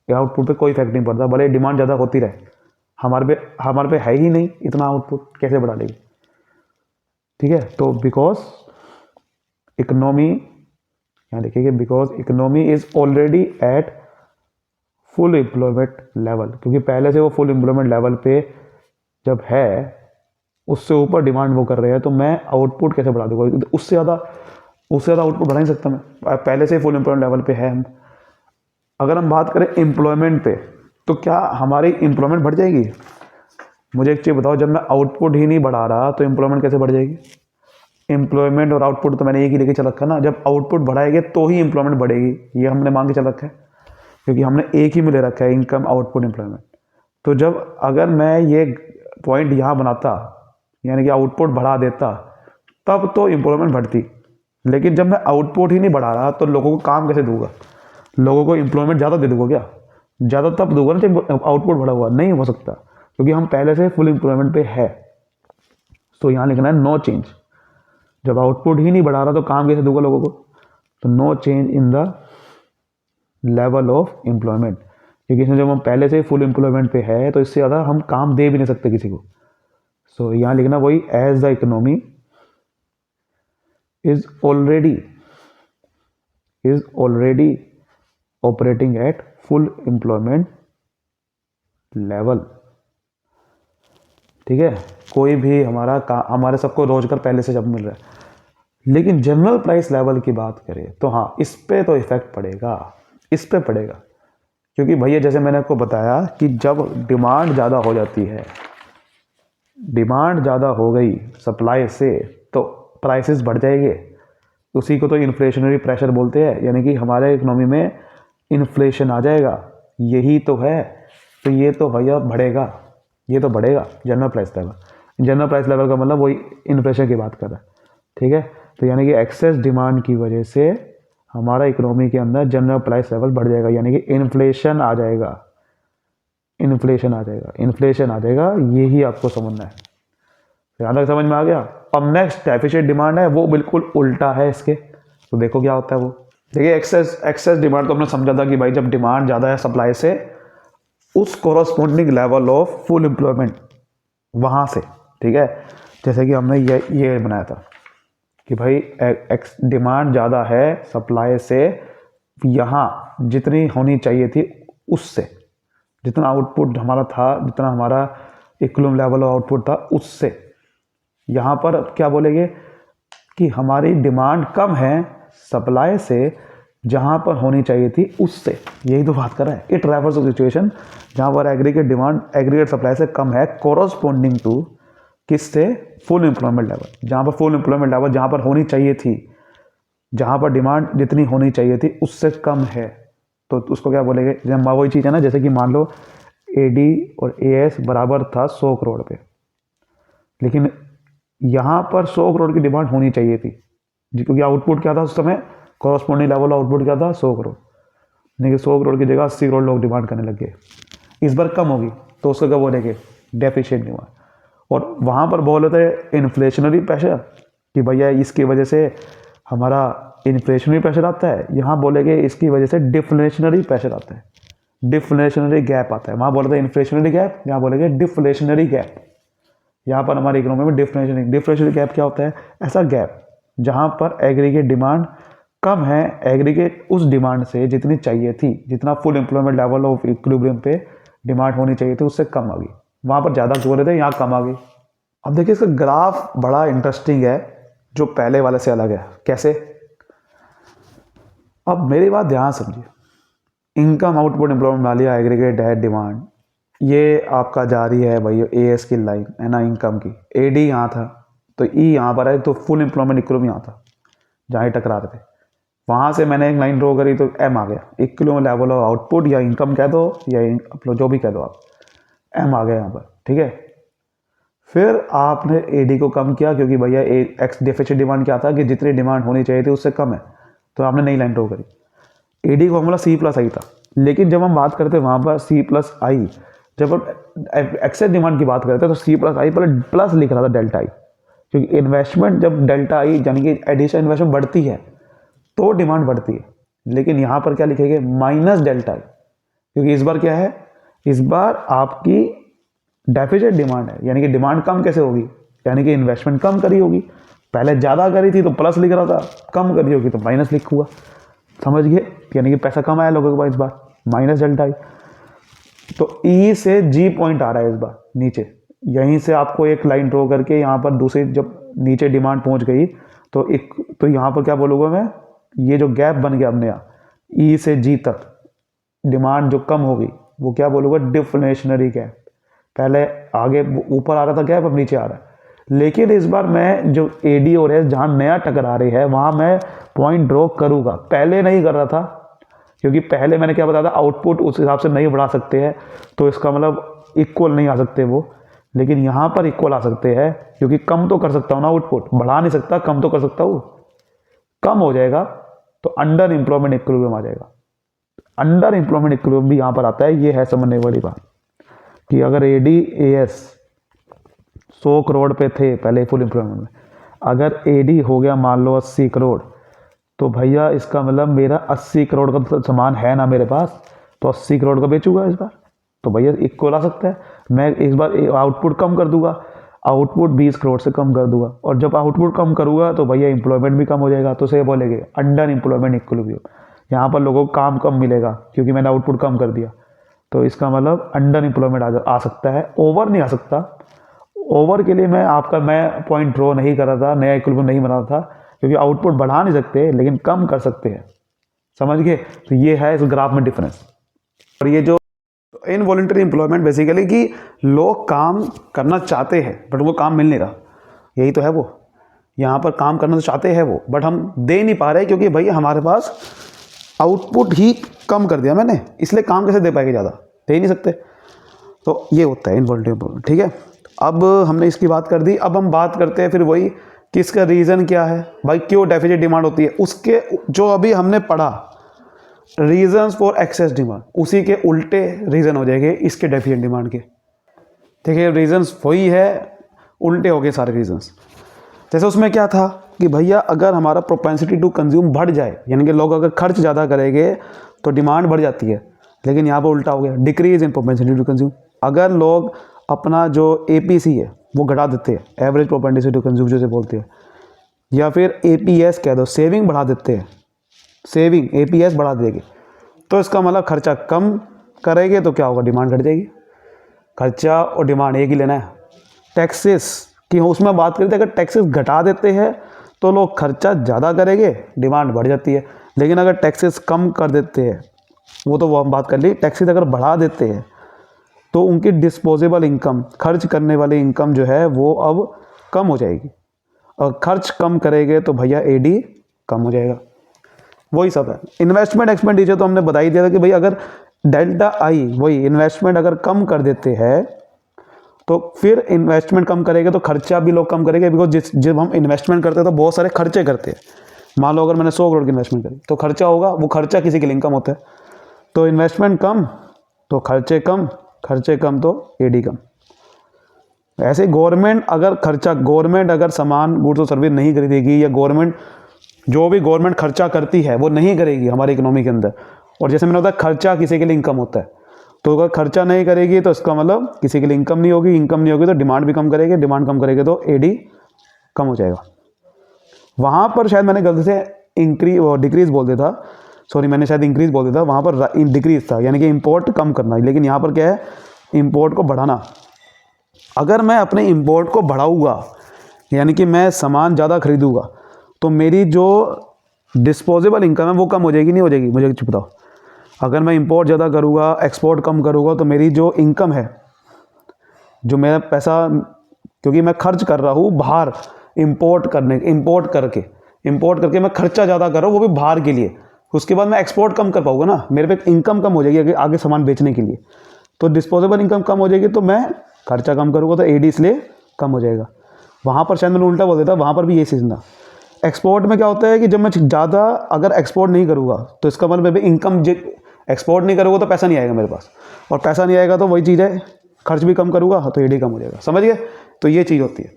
आउटपुट पे कोई इफेक्ट नहीं पड़ता, भले डिमांड ज़्यादा होती रहे, हमारे पे है ही नहीं इतना आउटपुट, कैसे बढ़ा लेगी। ठीक है, तो बिकॉज इकोनॉमी, यहाँ देखिए because economy is already eight full employment level, क्योंकि पहले से वो फुल एम्प्लॉयमेंट लेवल पे जब है, उससे ऊपर डिमांड वो कर रहे हैं, तो मैं आउटपुट कैसे बढ़ा दूंगा? उससे ज़्यादा आउटपुट बढ़ा नहीं सकता मैं, पहले से फुल एम्प्लॉयमेंट लेवल पे है हम। अगर हम बात करें एम्प्लॉयमेंट पे, तो क्या हमारी एम्प्लॉयमेंट बढ़ जाएगी? मुझे एक चीज़ बताओ, जब मैं आउटपुट ही नहीं बढ़ा रहा तो एम्प्लॉयमेंट कैसे बढ़ जाएगी? एम्प्लॉयमेंट और आउटपुट तो मैंने एक ही लेके चल रखा ना, जब आउटपुट बढ़ाएंगे तो ही एम्प्लॉयमेंट बढ़ेगी, ये हमने मान के चल रखा है, क्योंकि हमने एक ही में ले रखा है इनकम आउटपुट एम्प्लॉयमेंट। तो जब अगर मैं ये पॉइंट यहाँ बनाता, यानी कि आउटपुट बढ़ा देता, तब तो एम्प्लॉयमेंट बढ़ती, लेकिन जब मैं आउटपुट ही नहीं बढ़ा रहा तो लोगों को काम कैसे दूंगा? लोगों को एम्प्लॉयमेंट ज़्यादा दे दूंगा क्या? ज़्यादा तब दूंगा ना जब आउटपुट बढ़ा हुआ, नहीं हो सकता, क्योंकि हम पहले से फुल एम्प्लॉयमेंट पे है। तो यहाँ लिखना है नो चेंज। जब आउटपुट ही नहीं बढ़ा रहा तो काम कैसे दूंगा लोगों को, तो no change in the level of employment, क्योंकि इसमें जब हम पहले से फुल एम्प्लॉयमेंट पे है तो इससे ज़्यादा हम काम दे भी नहीं सकते किसी को। सो यहाँ लिखना वही, as the economy is already operating at full employment level. ठीक है, कोई भी हमारे सबको रोजगार पहले से जब मिल रहा है, लेकिन जनरल प्राइस लेवल की बात करें तो हाँ, इस पे तो इफेक्ट पड़ेगा, इस पे पड़ेगा। क्योंकि भैया जैसे मैंने आपको बताया कि जब डिमांड ज़्यादा हो जाती है, डिमांड ज़्यादा हो गई सप्लाई से, तो प्राइसेस बढ़ जाएंगे। उसी को तो इन्फ्लेशनरी प्रेशर बोलते हैं, यानी कि हमारे इकोनॉमी में इन्फ्लेशन आ जाएगा, यही तो है। तो ये तो भैया बढ़ेगा, ये तो बढ़ेगा general price level. General price level का मतलब वही इन्फ्लेशन की बात कर रहा है। ठीक है, तो यानी कि एक्सेस डिमांड की वजह से हमारा इकोनॉमी के अंदर जनरल प्राइस लेवल बढ़ जाएगा, यानी कि इन्फ्लेशन आ जाएगा, इन्फ्लेशन आ जाएगा, इन्फ्लेशन आ जाएगा। यही आपको समझना है। यहाँ तक समझ में आ गया। अब नेक्स्ट डेफिसिट डिमांड है, वो बिल्कुल उल्टा है इसके। तो देखो क्या होता है वो। देखिए एक्सेस डिमांड तो हमने समझा था कि भाई जब डिमांड ज़्यादा है सप्लाई से, उस corresponding level of full employment वहाँ से। ठीक है, जैसे कि हमने ये बनाया था कि भाई डिमांड ज़्यादा है सप्लाई से, यहाँ जितनी होनी चाहिए थी उससे, जितना आउटपुट हमारा था, जितना हमारा इक्विलिब्रियम लेवल ऑफ आउटपुट था उससे, यहाँ पर क्या बोलेंगे कि हमारी डिमांड कम है सप्लाई से, जहाँ पर होनी चाहिए थी उससे। यही तो बात कर रहे हैं। इट रेफर्स टू सिचुएशन जहाँ पर एग्रीगेट डिमांड एग्रीगेट सप्लाई से कम है, कोरस्पोंडिंग टू किससे, फुल एम्प्लॉयमेंट लेवल। जहाँ पर फुल एम्प्लॉयमेंट लेवल जहाँ पर होनी चाहिए थी, जहाँ पर डिमांड जितनी होनी चाहिए थी उससे कम है, तो उसको क्या बोलेंगे। जब वही चीज़ है ना, जैसे कि मान लो AD और AS बराबर था 100 करोड़ पे, लेकिन यहाँ पर 100 करोड़ की डिमांड होनी चाहिए थी, क्योंकि आउटपुट क्या था उस समय, कॉरस्पॉन्डिंग लेवल आउटपुट क्या था, 100 करोड़। लेकिन 100 करोड़ की जगह 80 करोड़ लोग डिमांड करने लग गए, इस बार कम होगी, तो उसको क्या बोलेंगे, डेफिशिएंट डिमांड। और वहाँ पर बोल रहे थे इन्फ्लेशनरी प्रेशर, कि भैया इसकी वजह से हमारा इन्फ्लेशनरी प्रेशर आता है, यहाँ बोलेंगे इसकी वजह से डिफ्लेशनरी प्रेशर आता है, डिफ्लेशनरी गैप आता है। वहाँ बोल रहे थे इन्फ्लेशनरी गैप, यहाँ बोलेंगे डिफ्लेशनरी गैप। यहाँ पर हमारी इकोनॉमी में डिफ्लेशनरी गैप क्या होता है, ऐसा गैप जहाँ पर एग्रीगेट डिमांड कम है, एग्रीगेट उस डिमांड से जितनी चाहिए थी, जितना full employment level of equilibrium पे डिमांड होनी चाहिए थी उससे कम आ गई। वहाँ पर ज़्यादा बोल रहे थे, यहाँ कम आ गई। अब देखिए इसका ग्राफ बड़ा इंटरेस्टिंग है, जो पहले वाले से अलग है। कैसे, अब मेरी बात ध्यान समझिए। इनकम आउटपुट एम्प्लॉयमेंट वाली एग्रीगेट है डिमांड, ये आपका जारी है भाई AS की लाइन है ना, इनकम की। AD यहाँ था तो E यहाँ पर है, तो फुल एम्प्लॉयमेंट इक्विलिब्रियम यहाँ था जहाँ टकरा रहे थे। वहाँ से मैंने एक लाइन ड्रॉ करी तो M आ गया, इक्विलिब्रियम लेवल ऑफ आउटपुट या इनकम कह दो या जो भी कह दो आप, M आ गया यहाँ पर। ठीक है, फिर आपने AD को कम किया, क्योंकि भैया एक्स डेफिसिट डिमांड क्या था कि जितनी डिमांड होनी चाहिए थी उससे कम है, तो आपने नई लाइन ड्रॉ करी। AD को फॉर्मूला C+I था, लेकिन जब हम बात करते हैं वहाँ पर C+I, जब हम एक्सेस डिमांड की बात करते हैं तो C+I पर प्लस लिख रहा था डेल्टा I, क्योंकि इन्वेस्टमेंट जब डेल्टा I यानी कि एडिशनल इन्वेस्टमेंट बढ़ती है तो डिमांड बढ़ती है। लेकिन यहाँ पर क्या लिखेंगे, माइनस डेल्टा I, क्योंकि इस बार क्या है, इस बार आपकी डेफिसिट डिमांड है, यानी कि डिमांड कम कैसे होगी, यानी कि इन्वेस्टमेंट कम करी होगी। पहले ज़्यादा करी थी तो प्लस लिख रहा था, कम करी होगी तो माइनस लिखूंगा। समझ गए, यानी कि पैसा कम आया लोगों के पास इस बार, माइनस डेल्टा I। तो E से G पॉइंट आ रहा है इस बार नीचे, यहीं से आपको एक लाइन ड्रॉ करके यहाँ पर दूसरी, जब नीचे डिमांड पहुँच गई तो यहाँ पर क्या बोलूँगा मैं, ये जो गैप बन गया अपने यहाँ E से G तक डिमांड जो कम होगी वो क्या बोलूँगा, डिफ्लेशनरी गैप। पहले आगे ऊपर आ रहा था गैप, अब नीचे आ रहा है। लेकिन इस बार मैं जो AD और S जहाँ नया टकरा रही है वहाँ मैं पॉइंट ड्रॉ करूँगा, पहले नहीं कर रहा था, क्योंकि पहले मैंने क्या बताया था, आउटपुट उस हिसाब से नहीं बढ़ा सकते हैं, तो इसका मतलब इक्वल नहीं आ सकते वो। लेकिन यहाँ पर इक्वल आ सकते हैं, क्योंकि कम तो कर सकता हूँ ना, आउटपुट बढ़ा नहीं सकता, कम तो कर सकता हूँ। कम हो जाएगा तो अंडर एम्प्लॉयमेंट इक्विलिब्रियम आ जाएगा। अंडर एम्प्लॉयमेंट इक्विलिब्रियम भी यहाँ पर आता है। ये है समझने वाली बात कि अगर AD AS 100 करोड़ पे थे पहले फुल एम्प्लॉयमेंट में, अगर एडी हो गया मान लो 80 करोड़, तो भैया इसका मतलब मेरा 80 करोड़ का तो सामान है ना मेरे पास, तो 80 करोड़ का बेचूंगा इस बार, तो भैया इक्वल आ सकता है। मैं इस बार आउटपुट कम कर दूंगा, आउटपुट 20 करोड़ से कम कर दूंगा, और जब आउटपुट कम करूंगा तो भैया एम्प्लॉयमेंट भी कम हो जाएगा, तो से बोलेंगे अंडर एम्प्लॉयमेंट इक्विलिब्रियम। यहाँ पर लोगों को काम कम मिलेगा क्योंकि मैंने आउटपुट कम कर दिया, तो इसका मतलब अंडर एम्प्लॉयमेंट आ सकता है, ओवर नहीं आ सकता। ओवर के लिए मैं पॉइंट ड्रॉ नहीं कर रहा था, नया इक्विलिब्रियम नहीं बना रहा था, क्योंकि आउटपुट बढ़ा नहीं सकते लेकिन कम कर सकते हैं, समझ गए। तो ये है इस ग्राफ में डिफरेंस। और ये जो इनवॉलंटरी एम्प्लॉयमेंट बेसिकली कि लोग काम करना चाहते हैं बट उनको काम मिल नहीं रहा, यही तो है वो। यहाँ पर काम करना तो चाहते हैं वो, बट हम दे नहीं पा रहे क्योंकि भाई हमारे पास आउटपुट ही कम कर दिया मैंने, इसलिए काम कैसे दे पाएंगे, ज़्यादा दे ही नहीं सकते। तो ये होता है इनवॉलंटरी एम्प्लॉयमेंट, ठीक है। अब हमने इसकी बात कर दी, अब हम बात करते हैं फिर वही कि इसका रीज़न क्या है भाई, क्यों डेफिसिट डिमांड होती है। उसके जो अभी हमने पढ़ा रीजंस फॉर एक्सेस डिमांड, उसी के उल्टे रीज़न हो जाएंगे इसके डेफिसिट डिमांड के। देखिए रीजंस वही है, उल्टे हो गए सारे रीजंस। जैसे उसमें क्या था कि भैया अगर हमारा प्रोपेंसिटी टू कंज्यूम बढ़ जाए, यानी कि लोग अगर खर्च ज़्यादा करेंगे तो डिमांड बढ़ जाती है, लेकिन यहाँ पर उल्टा हो गया, decrease in propensity to consume. अगर लोग अपना जो APC है वो घटा देते हैं, एवरेज प्रोपेंसिटी टू कंज्यूम जैसे बोलते हैं, या फिर APS कह दो, सेविंग बढ़ा देते हैं, सेविंग APS बढ़ा देगी, तो इसका मतलब खर्चा कम करेंगे तो क्या होगा, डिमांड घट जाएगी। खर्चा और डिमांड एक ही लेना है। टैक्सेस की उसमें बात करते हैं, अगर टैक्सेस घटा देते हैं तो लोग खर्चा ज़्यादा करेंगे, डिमांड बढ़ जाती है। लेकिन अगर टैक्सेस कम कर देते हैं, वो हम बात कर ली, टैक्सेस अगर बढ़ा देते हैं तो उनकी डिस्पोजेबल इनकम, खर्च करने वाली इनकम जो है वो अब कम हो जाएगी, और खर्च कम करेंगे तो भैया AD कम हो जाएगा। वही सब है। इन्वेस्टमेंट एक्सपेंडिचर तो हमने बता ही दिया था कि भाई अगर डेल्टा आई, वही इन्वेस्टमेंट अगर कम कर देते हैं तो फिर इन्वेस्टमेंट कम करेंगे तो खर्चा भी लोग कम करेंगे, बिकॉज जब हम इन्वेस्टमेंट करते हैं तो बहुत सारे खर्चे करते हैं। मान लो अगर मैंने 100 करोड़ की इन्वेस्टमेंट करी तो खर्चा होगा, वो खर्चा किसी के लिए इनकम होता है, तो इन्वेस्टमेंट कम तो खर्चे कम, खर्चे कम तो AD कम। ऐसे गवर्नमेंट अगर सामान गुड्स और सर्विस नहीं खरीदेगी, या गवर्नमेंट जो भी गवर्नमेंट खर्चा करती है वो नहीं करेगी हमारी इकोनॉमी के अंदर, और जैसे मैंने बताया खर्चा किसी के लिए इनकम होता है, तो अगर खर्चा नहीं करेगी तो इसका मतलब किसी के लिए इनकम नहीं होगी, इनकम नहीं होगी तो डिमांड भी कम करेगी, डिमांड कम करेगी तो AD कम हो जाएगा। वहाँ पर शायद मैंने गलती से डिक्रीज बोल दिया था, सॉरी मैंने शायद इंक्रीज बोल दिया था, वहाँ पर डिक्रीज था, यानी कि इंपोर्ट कम करना, लेकिन यहाँ पर क्या है, इंपोर्ट को बढ़ाना। अगर मैं अपने इंपोर्ट को बढ़ाऊँगा, यानी कि मैं सामान ज़्यादा खरीदूँगा, तो मेरी जो डिस्पोजेबल इनकम है वो कम हो जाएगी, नहीं हो जाएगी, मुझे कुछ बताओ। अगर मैं इंपोर्ट ज़्यादा करूँगा, एक्सपोर्ट कम करूँगा, तो मेरी जो इनकम है, जो मेरा पैसा, क्योंकि मैं खर्च कर रहा हूँ बाहर इंपोर्ट करके मैं खर्चा ज़्यादा कर रहा हूँ, वो भी बाहर के लिए, उसके बाद मैं एक्सपोर्ट कम कर पाऊँगा ना, मेरे पे इनकम कम हो जाएगी आगे सामान बेचने के लिए, तो डिस्पोजेबल इनकम कम हो जाएगी, तो मैं खर्चा कम करूँगा तो AD इसलिए कम हो जाएगा। वहाँ पर शायद मैंने उल्टा बोल देता, वहाँ पर भी ये चीज़ था। एक्सपोर्ट में क्या होता है कि जब मैं ज़्यादा अगर एक्सपोर्ट नहीं करूँगा तो इसका मतलब इनकम, एक्सपोर्ट नहीं करूँगा तो पैसा नहीं आएगा मेरे पास, और पैसा नहीं आएगा तो वही चीज़ है, खर्च भी कम करूँगा तो AD कम हो जाएगा, समझ गए। तो ये चीज़ होती है।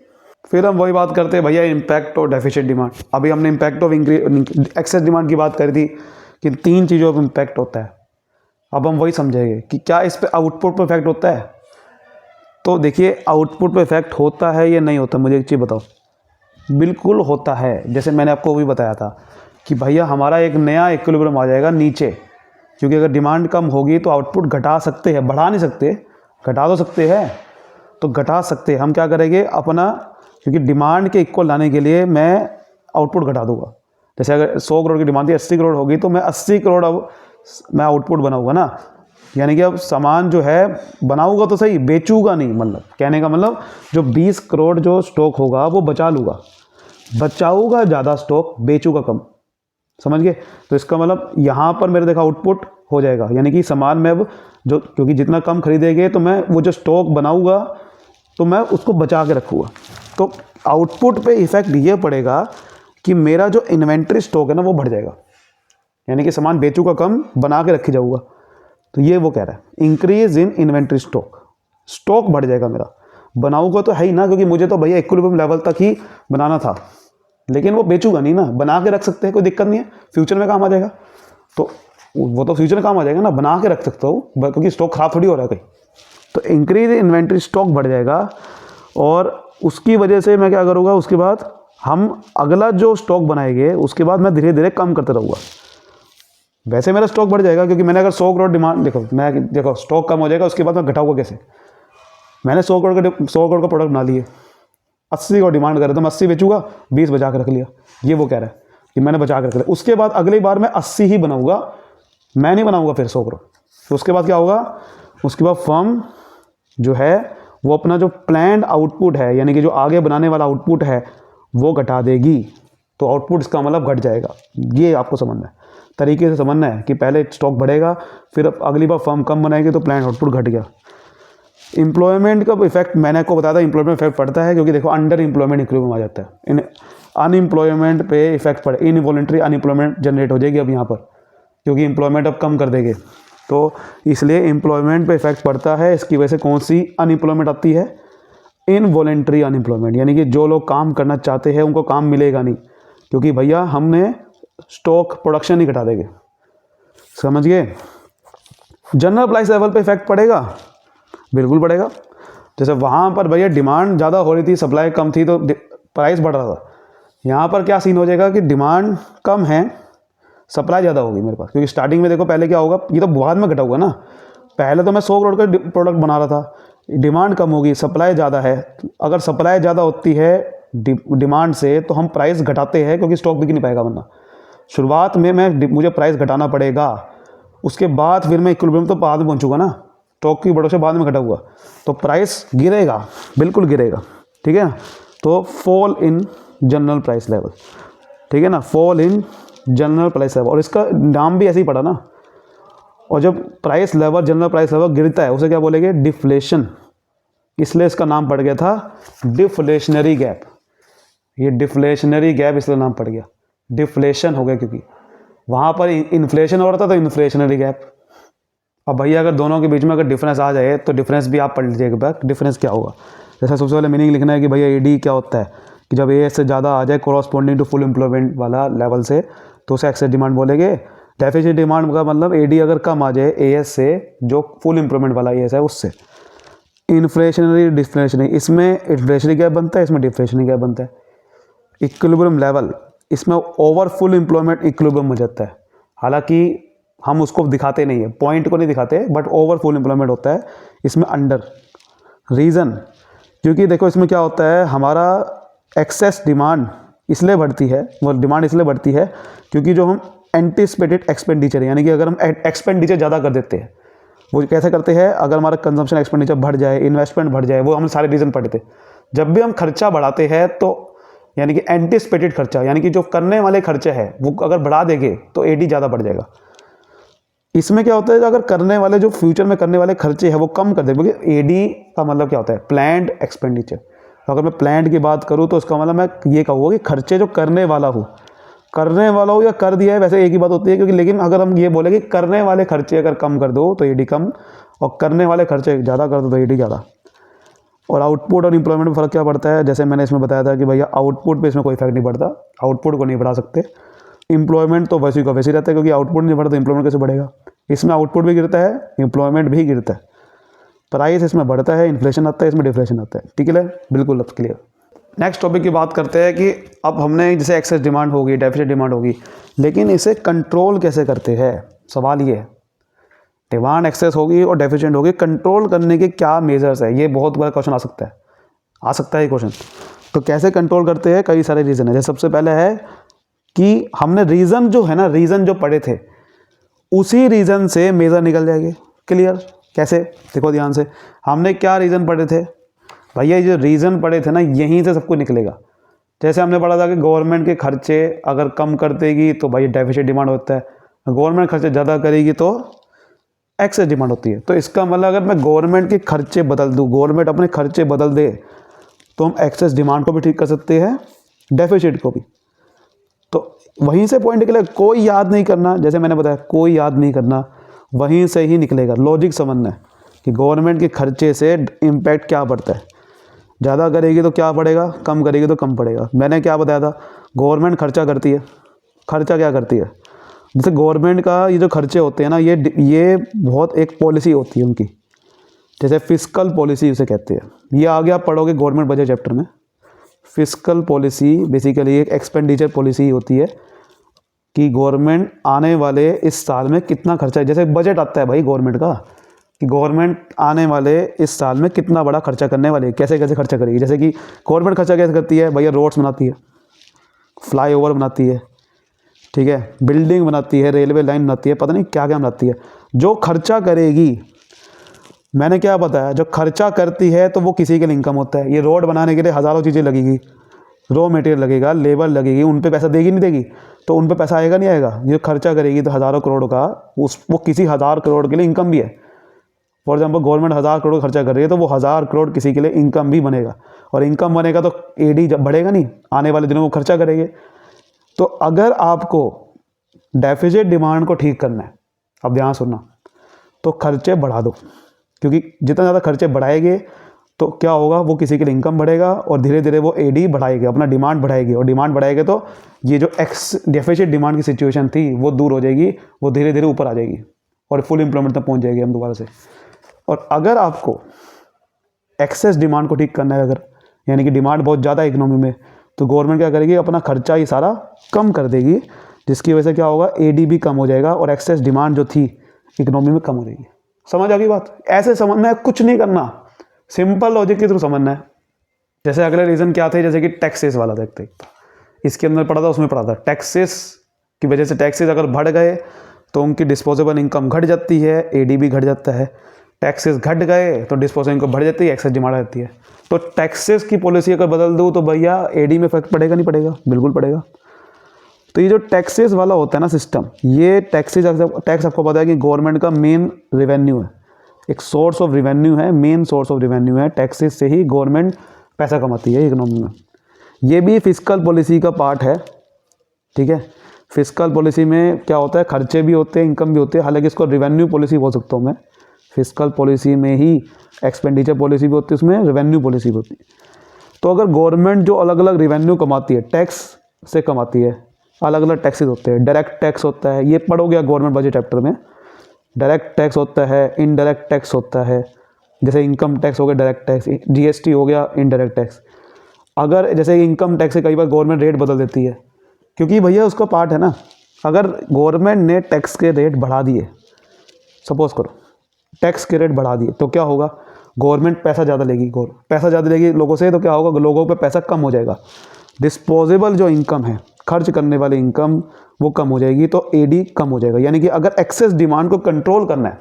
फिर हम वही बात करते हैं भैया इम्पैक्ट और डेफिसिट डिमांड। अभी हमने इम्पैक्ट ऑफ एक्सेस डिमांड की बात करी थी कि 3 चीज़ों पर इम्पैक्ट होता है। अब हम वही समझेंगे कि क्या इस पर आउटपुट पर इफेक्ट होता है। तो देखिए आउटपुट पर इफेक्ट होता है या नहीं होता, मुझे एक चीज़ बताओ। बिल्कुल होता है। जैसे मैंने आपको भी बताया था कि भैया हमारा एक नया इक्विलिब्रियम आ जाएगा नीचे, क्योंकि अगर डिमांड कम होगी तो आउटपुट घटा सकते हैं, बढ़ा नहीं सकते, घटा तो सकते हैं, तो घटा सकते हैं। हम क्या करेंगे अपना, क्योंकि डिमांड के इक्वल लाने के लिए मैं आउटपुट घटा दूंगा। जैसे अगर 100 करोड़ की डिमांड थी, 80 करोड़ होगी, तो मैं 80 करोड़ अब मैं आउटपुट बनाऊंगा ना, यानी कि अब सामान जो है बनाऊंगा तो सही, बेचूंगा नहीं। मतलब कहने का मतलब जो 20 करोड़ जो स्टॉक होगा वो बचा लूँगा, बचाऊंगा ज़्यादा स्टॉक, बेचूंगा कम, समझ गए। तो इसका मतलब यहाँ पर मेरे देखा आउटपुट हो जाएगा, यानी कि सामान में अब जो, क्योंकि जितना कम खरीदेंगे तो मैं वो जो स्टॉक बनाऊंगा तो मैं उसको बचा के रखूँगा। तो आउटपुट पे इफेक्ट ये पड़ेगा कि मेरा जो इन्वेंट्री स्टॉक है ना वो बढ़ जाएगा, यानी कि सामान बेचूंगा कम, बना के रखी जाऊँगा। तो ये वो कह रहा है increase in inventory stock, stock बढ़ जाएगा मेरा, बनाऊंगा तो है ही ना, क्योंकि मुझे तो भैया इक्विलिब्रियम लेवल तक ही बनाना था, लेकिन वो बेचूंगा नहीं ना, बना के रख सकते हैं, कोई दिक्कत नहीं है, फ्यूचर में काम आ जाएगा। तो वो तो फ्यूचर में काम आ जाएगा ना, बना के रख सकता हूँ, क्योंकि स्टॉक खराब थोड़ी हो रहा है कहीं। तो इंक्रीज इन्वेंट्री, स्टॉक बढ़ जाएगा, और उसकी वजह से मैं क्या करूँगा, उसके बाद हम अगला जो स्टॉक बनाएंगे उसके बाद मैं धीरे धीरे कम करता रहूँगा। वैसे मेरा स्टॉक बढ़ जाएगा, क्योंकि मैंने अगर 100 करोड़ डिमांड, देखो स्टॉक कम हो जाएगा, उसके बाद मैं घटाऊंगा कैसे। मैंने 100 करोड़ का प्रोडक्ट बना लिए, 80 का डिमांड करे तो मैं 80 बेचूंगा, 20 बचा के रख लिया। ये वो कह रहा है कि मैंने बचा के रख लिया, उसके बाद अगली बार मैं 80 ही बनाऊंगा, मैं नहीं बनाऊंगा फिर 100 करोड़। तो उसके बाद क्या होगा, उसके बाद फर्म जो है वो अपना जो प्लान्ड आउटपुट है, यानी कि जो आगे बनाने वाला आउटपुट है वो घटा देगी। तो आउटपुट इसका मतलब घट जाएगा। ये आपको समझना है, तरीके से समझना है कि पहले स्टॉक बढ़ेगा, फिर अगली बार फर्म कम बनाएगी तो प्लान्ड आउटपुट घट गया। एम्प्लॉयमेंट का इफेक्ट मैंने आपको बताया था, एम्प्लॉयमेंट इफेक्ट पड़ता है, क्योंकि देखो अंडर एम्प्लॉयमेंट इक्विलिब्रियम आ जाता है, इन अनएम्प्लॉयमेंट पे इफेक्ट पड़े, इनवॉलंटरी अनएम्प्लॉयमेंट जनरेट हो जाएगी अब यहाँ पर, क्योंकि एम्प्लॉयमेंट अब कम कर देंगे, तो इसलिए एम्प्लॉयमेंट पे इफेक्ट पड़ता है। इसकी वजह से कौन सी अनएम्प्लॉयमेंट आती है, इनवॉलंटरी अनएम्प्लॉयमेंट, यानी कि जो लोग काम करना चाहते हैं उनको काम मिलेगा नहीं, क्योंकि भैया हमने स्टॉक प्रोडक्शन ही घटा देंगे। समझ गए। जनरल प्राइस लेवल पे इफेक्ट पड़ेगा, बिल्कुल पड़ेगा। जैसे वहाँ पर भैया डिमांड ज़्यादा हो रही थी, सप्लाई कम थी, तो प्राइस बढ़ रहा था। यहाँ पर क्या सीन हो जाएगा कि डिमांड कम है, सप्लाई ज़्यादा होगी मेरे पास, क्योंकि स्टार्टिंग में देखो पहले क्या होगा, ये तो बाद में घटाऊंगा ना, पहले तो मैं 100 करोड़ का प्रोडक्ट बना रहा था, डिमांड कम होगी, सप्लाई ज़्यादा है। अगर सप्लाई ज़्यादा होती है डिमांड से तो हम प्राइस घटाते हैं, क्योंकि स्टॉक बिक नहीं पाएगा, वरना शुरुआत में मुझे प्राइस घटाना पड़ेगा, उसके बाद फिर मैं इक्विलिब्रियम तो बाद में पहुँचूंगा ना, स्टॉक की प्रोडक्शन बाद में घटाऊंगा, तो प्राइस गिरेगा, बिल्कुल गिरेगा, ठीक है ना। तो fall in general price level, ठीक है ना, fall in general price level, और इसका नाम भी ऐसे ही पड़ा ना। और जब price level, general price level गिरता है उसे क्या बोलेंगे, डिफ्लेशन, इसलिए इसका नाम पड़ गया था डिफ्लेशनरी गैप। ये डिफ्लेशनरी गैप इसलिए नाम पड़ गया, डिफ्लेशन हो गया, क्योंकि वहाँ पर इन्फ्लेशन हो रहा था तो इन्फ्लेशनरी गैप। अब भैया अगर दोनों के बीच में अगर डिफरेंस आ जाए तो डिफरेंस भी आप पढ़ लीजिएगा, डिफरेंस क्या होगा। जैसे सबसे पहले मीनिंग लिखना है कि भैया एडी क्या होता है, कि जब ए से ज़्यादा आ जाए कोरस्पॉन्डिंग टू फुल एम्प्लॉयमेंट वाला लेवल से, तो उसे एक्सेस डिमांड बोलेंगे। डेफिसिट डिमांड का मतलब एडी अगर कम आ जाए एएस से, जो फुल एम्प्लॉयमेंट वाला एएस है उससे। इन्फ्लेशनरी डिफ्लेशनरी, इसमें इन्फ्लेशनरी गैप बनता है, इसमें डिफ्लेशनरी गैप बनता है। इक्विलिब्रियम लेवल, इसमें ओवर फुल एम्प्लॉयमेंट इक्विलिब्रियम हो जाता है, हालांकि हम उसको दिखाते नहीं है, पॉइंट को नहीं दिखाते, बट ओवर फुल एम्प्लॉयमेंट होता है इसमें अंडर। रीज़न, क्योंकि देखो इसमें क्या होता है, हमारा एक्सेस डिमांड इसलिए बढ़ती है, वो डिमांड इसलिए बढ़ती है क्योंकि जो हम एंटिसिपेटेड एक्सपेंडिचर, यानी कि अगर हम एक्सपेंडिचर ज़्यादा कर देते हैं, वो कैसे करते हैं, अगर हमारा कंजम्पशन एक्सपेंडिचर बढ़ जाए, इन्वेस्टमेंट बढ़ जाए, वो हम सारे रीज़न पढ़े थे। जब भी हम खर्चा बढ़ाते हैं तो यानी कि एंटिसिपेटेड खर्चा, यानी कि जो करने वाले खर्चे हैं वो अगर बढ़ा देंगे तो एडी ज़्यादा बढ़ जाएगा। इसमें क्या होता है, अगर करने वाले जो फ्यूचर में करने वाले खर्चे हैं वो कम कर दे, क्योंकि एडी का मतलब क्या होता है, प्लान्ड एक्सपेंडिचर। तो अगर मैं प्लान्ड की बात करूँ तो उसका मतलब मैं ये कहूँगा कि खर्चे जो करने वाला हो या कर दिया है, वैसे एक ही बात होती है, क्योंकि लेकिन अगर हम ये बोले कि करने वाले खर्चे अगर कम कर दो तो एडी कम, और करने वाले खर्चे ज़्यादा कर दो तो एडी ज़्यादा। और आउटपुट और इंप्लॉयमेंट में फ़र्क क्या पड़ता है, जैसे मैंने इसमें बताया था कि भैया आउटपुट पे इसमें कोई इफेक्ट नहीं पड़ता, आउटपुट को नहीं बढ़ा सकते। एम्प्लॉयमेंट तो वैसे का वैसे ही रहता है, क्योंकि आउटपुट नहीं बढ़ता तो एम्प्लॉयमेंट कैसे बढ़ेगा। इसमें आउटपुट भी गिरता है, एम्प्लॉयमेंट भी गिरता है, प्राइस इसमें बढ़ता है, इन्फ्लेशन आता है, इसमें डिफ्लेशन आता है, ठीक है, बिल्कुल अब क्लियर। नेक्स्ट टॉपिक की बात करते हैं कि अब हमने जैसे एक्सेस डिमांड होगी, डेफिसिट डिमांड होगी, लेकिन इसे कंट्रोल कैसे करते हैं, सवाल ये है। डिमांड एक्सेस होगी और डेफिसिट होगी, कंट्रोल करने के क्या मेजर्स है, ये बहुत बड़ा क्वेश्चन आ सकता है ये क्वेश्चन। तो कैसे कंट्रोल करते हैं, कई सारे रीज़न है। जैसे सबसे पहले है कि हमने रीज़न जो है ना, रीज़न जो पढ़े थे उसी रीज़न से मेजर निकल जाएंगे। क्लियर, कैसे, देखो ध्यान से, हमने क्या रीज़न पढ़े थे भैया, ये जो रीज़न पढ़े थे ना यहीं से सब कुछ निकलेगा। जैसे हमने पढ़ा था कि गवर्नमेंट के खर्चे अगर कम कर देगी तो भाई डेफिसिट डिमांड होता है, गवर्नमेंट खर्चे ज़्यादा करेगी तो एक्सेस डिमांड होती है। तो इसका मतलब अगर मैं गवर्नमेंट के खर्चे बदल दूँ, गवर्नमेंट अपने खर्चे बदल दे, तो हम एक्सेस डिमांड को भी ठीक कर सकते हैं, डेफिसिट को भी। तो वहीं से पॉइंट निकलेगा, कोई याद नहीं करना, जैसे मैंने बताया कोई याद नहीं करना, वहीं से ही निकलेगा। लॉजिक समझना है कि गवर्नमेंट के खर्चे से इम्पैक्ट क्या पड़ता है। ज़्यादा करेगी तो क्या पड़ेगा, कम करेगी तो कम पड़ेगा। मैंने क्या बताया था, गवर्नमेंट खर्चा करती है। खर्चा क्या करती है, जैसे गवर्नमेंट का ये जो खर्चे होते हैं ना, ये बहुत एक पॉलिसी होती है उनकी, जैसे फिस्कल पॉलिसी उसे कहते हैं। ये आगे आप पढ़ोगे गवर्नमेंट बजट चैप्टर में। फिस्कल पॉलिसी बेसिकली एक एक्सपेंडिचर पॉलिसी होती है कि गवर्नमेंट आने वाले इस साल में कितना खर्चा है। जैसे बजट आता है भाई गवर्नमेंट का, कि गवर्नमेंट आने वाले इस साल में कितना बड़ा खर्चा करने वाली है, कैसे कैसे खर्चा करेगी। जैसे कि गवर्नमेंट खर्चा कैसे करती है भैया, रोड्स बनाती है, फ्लाईओवर बनाती है, ठीक है, बिल्डिंग बनाती है, रेलवे लाइन बनाती है, पता नहीं क्या क्या बनाती है। जो खर्चा करेगी, मैंने क्या बताया, जो खर्चा करती है तो वो किसी के लिए इनकम होता है। ये रोड बनाने के लिए हज़ारों चीज़ें लगेगी, रॉ मटेरियल लगेगा, लेबर लगेगी, उन पे पैसा देगी नहीं देगी, तो उन पे पैसा आएगा नहीं आएगा। ये खर्चा करेगी तो हज़ारों करोड़ का, वो किसी 1000 करोड़ के लिए इनकम भी है। फॉर एग्जाम्पल गवर्नमेंट 1000 करोड़ खर्चा कर रही है तो वो 1000 करोड़ किसी के लिए इनकम भी बनेगा, और इनकम बनेगा तो एडी जब बढ़ेगा नहीं, आने वाले दिनों में खर्चा करेंगे। तो अगर आपको डेफिसिट डिमांड को ठीक करना है, अब ध्यान सुनना, तो खर्चे बढ़ा दो, क्योंकि जितना ज़्यादा खर्चे बढ़ाएंगे तो क्या होगा, वो किसी के लिए इनकम बढ़ेगा और धीरे धीरे वो एडी बढ़ाएगी, अपना डिमांड बढ़ाएगी, और डिमांड बढ़ाएगी तो ये जो डेफिसिट डिमांड की सिचुएशन थी वो दूर हो जाएगी, वो धीरे धीरे ऊपर आ जाएगी और फुल एम्प्लॉयमेंट तक पहुंच जाएगी हम दोबारा से। और अगर आपको एक्सेस डिमांड को ठीक करना है, अगर यानी कि डिमांड बहुत ज़्यादा है इकोनॉमी में, तो गवर्नमेंट क्या करेगी, अपना खर्चा ही सारा कम कर देगी, जिसकी वजह से क्या होगा, एडी भी कम हो जाएगा और एक्सेस डिमांड जो थी इकोनॉमी में कम हो जाएगी। समझ आ गई बात? ऐसे समझना है, कुछ नहीं करना, सिंपल लॉजिक के थ्रू समझना है। जैसे अगले रीज़न क्या थे, जैसे कि टैक्सेस वाला देखते, इसके अंदर पढ़ा था, उसमें पढ़ा था टैक्सेस की वजह से, टैक्सेस अगर बढ़ गए तो उनकी डिस्पोजेबल इनकम घट जाती है, एडी भी घट जाता है। टैक्सेस घट गए तो डिस्पोजेबल इनकम बढ़ जाती है, एक्सेस डिमांड आ जाती है। तो टैक्सेस की पॉलिसी अगर बदल दूँ तो भैया एडी में इफेक्ट पड़ेगा नहीं पड़ेगा? बिल्कुल पड़ेगा। तो ये जो टैक्सेस वाला होता है ना सिस्टम, ये टैक्स आपको पता है कि गवर्नमेंट का मेन रेवेन्यू है, एक सोर्स ऑफ रेवेन्यू है, मेन सोर्स ऑफ रेवेन्यू है। टैक्सेस से ही गवर्नमेंट पैसा कमाती है इकोनॉमी में। ये भी फिस्कल पॉलिसी का पार्ट है, ठीक है। फिस्कल पॉलिसी में क्या होता है, खर्चे भी होते हैं, इनकम भी होती है, हालांकि इसको रेवेन्यू पॉलिसी बोल सकता हूँ मैं। फिस्कल पॉलिसी में ही एक्सपेंडिचर पॉलिसी भी होती है, उसमें रेवेन्यू पॉलिसी भी होती है। तो अगर गवर्नमेंट जो अलग अलग रेवेन्यू कमाती है, टैक्स से कमाती है, अलग अलग टैक्सेस होते हैं, डायरेक्ट टैक्स होता है, ये पढ़ोगे गवर्नमेंट बजट चैप्टर में। डायरेक्ट टैक्स होता है, इनडायरेक्ट टैक्स होता है, जैसे इनकम टैक्स हो गया डायरेक्ट टैक्स, जीएसटी हो गया इनडायरेक्ट टैक्स। अगर जैसे इनकम टैक्स से कई बार गवर्नमेंट रेट बदल देती है, क्योंकि भैया उसका पार्ट है ना। अगर गवर्नमेंट ने टैक्स के रेट बढ़ा दिए, सपोज करो टैक्स के रेट बढ़ा दिए, तो क्या होगा, गवर्नमेंट पैसा ज़्यादा लेगी, पैसा ज़्यादा लेगी लोगों से, तो क्या होगा, लोगों पे पैसा कम हो जाएगा। डिस्पोजेबल जो इनकम है, खर्च करने वाली इनकम, वो कम हो जाएगी, तो एडी कम हो जाएगा। यानी कि अगर एक्सेस डिमांड को कंट्रोल करना है,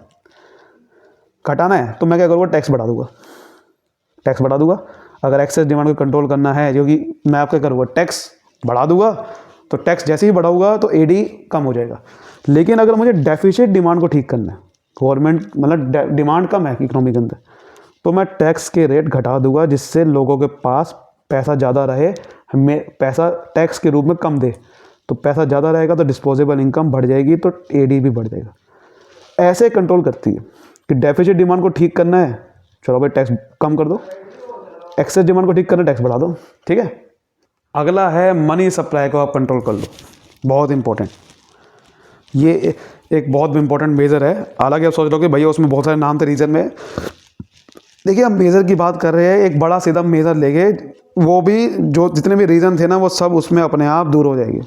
घटाना है, तो मैं क्या करूँगा, टैक्स बढ़ा दूंगा, टैक्स बढ़ा दूंगा। अगर एक्सेस डिमांड को कंट्रोल करना है, जो कि मैं आपका करूँगा, टैक्स बढ़ा दूंगा, तो टैक्स जैसे ही बढ़ाऊंगा तो एडी कम हो जाएगा। लेकिन अगर मुझे डेफिसिट डिमांड को ठीक करना है, गवर्नमेंट मतलब डिमांड कम है इकोनॉमी के अंदर, तो मैं टैक्स के रेट घटा दूंगा, जिससे लोगों के पास पैसा ज़्यादा रहे, हमें पैसा टैक्स के रूप में कम दे, तो पैसा ज़्यादा रहेगा तो डिस्पोजेबल इनकम बढ़ जाएगी, तो एडी भी बढ़ जाएगा। ऐसे कंट्रोल करती है कि डेफिसिट डिमांड को ठीक करना है, चलो भाई टैक्स कम कर दो, एक्सेस डिमांड को ठीक करना है, टैक्स बढ़ा दो, ठीक है। अगला है मनी सप्लाई को आप कंट्रोल कर लो, बहुत इंपॉर्टेंट। ये एक बहुत इंपॉर्टेंट मेजर है। हालांकि आप सोच लो कि भैया उसमें बहुत सारे नाम थे रीजन में, देखिए हम मेजर की बात कर रहे हैं, एक बड़ा सीधा मेजर लेके, वो भी जो जितने भी रीज़न थे ना, वो सब उसमें अपने आप दूर हो जाएंगे।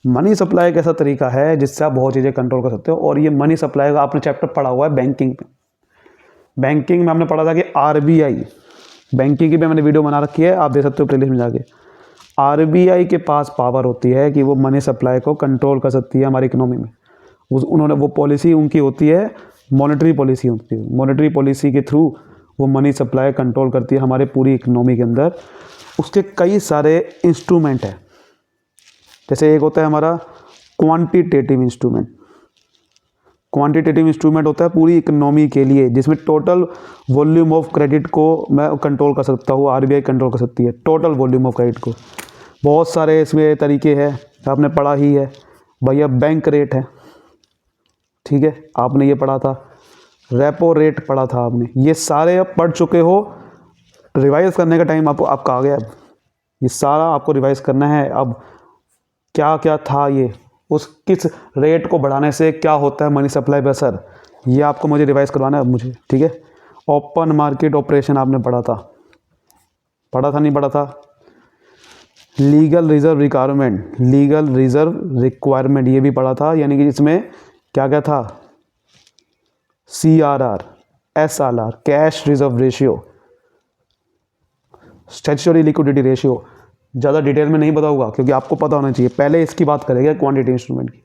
मनी सप्लाई एक ऐसा तरीका है जिससे आप बहुत चीज़ें कंट्रोल कर सकते हो। और ये मनी सप्लाई का आपने चैप्टर पढ़ा हुआ है बैंकिंग में। बैंकिंग में हमने पढ़ा था कि आरबीआई, बैंकिंग की भी मैंने वीडियो बना रखी है, आप देख सकते हो प्लेलिस्ट में जाके। आरबीआई के पास पावर होती है कि वो मनी सप्लाई को कंट्रोल कर सकती है हमारी इकोनॉमी में। उन्होंने वो पॉलिसी उनकी होती है, मॉनेटरी पॉलिसी होती है, मॉनेटरी पॉलिसी के थ्रू वो मनी सप्लाई कंट्रोल करती है हमारे पूरी इकोनॉमी के अंदर। उसके कई सारे इंस्ट्रूमेंट हैं, जैसे एक होता है हमारा क्वांटिटेटिव इंस्ट्रूमेंट। क्वांटिटेटिव इंस्ट्रूमेंट होता है पूरी इकोनॉमी के लिए, जिसमें टोटल वॉल्यूम ऑफ क्रेडिट को मैं कंट्रोल कर सकता हूँ, आरबीआई कंट्रोल कर सकती है टोटल वॉल्यूम ऑफ क्रेडिट को। बहुत सारे इसमें तरीके हैं, आपने पढ़ा ही है भैया। बैंक रेट है, ठीक है, आपने ये पढ़ा था। रेपो रेट पढ़ा था आपने, ये सारे अब पढ़ चुके हो। रिवाइज करने का टाइम आपका आ गया। अब ये सारा आपको रिवाइज करना है। अब क्या क्या था ये, उस किस रेट को बढ़ाने से क्या होता है मनी सप्लाई पे असर, ये आपको मुझे रिवाइज करवाना है अब मुझे, ठीक है। ओपन मार्केट ऑपरेशन आपने पढ़ा था नहीं पढ़ा था? लीगल रिजर्व रिक्वायरमेंट ये भी पढ़ा था, यानी कि इसमें क्या क्या था, CRR, SRR, cash reserve ratio, statutory liquidity ratio. ज़्यादा डिटेल में नहीं बताऊंगा क्योंकि आपको पता होना चाहिए। पहले इसकी बात करेंगे क्वांटिटी इंस्ट्रूमेंट की।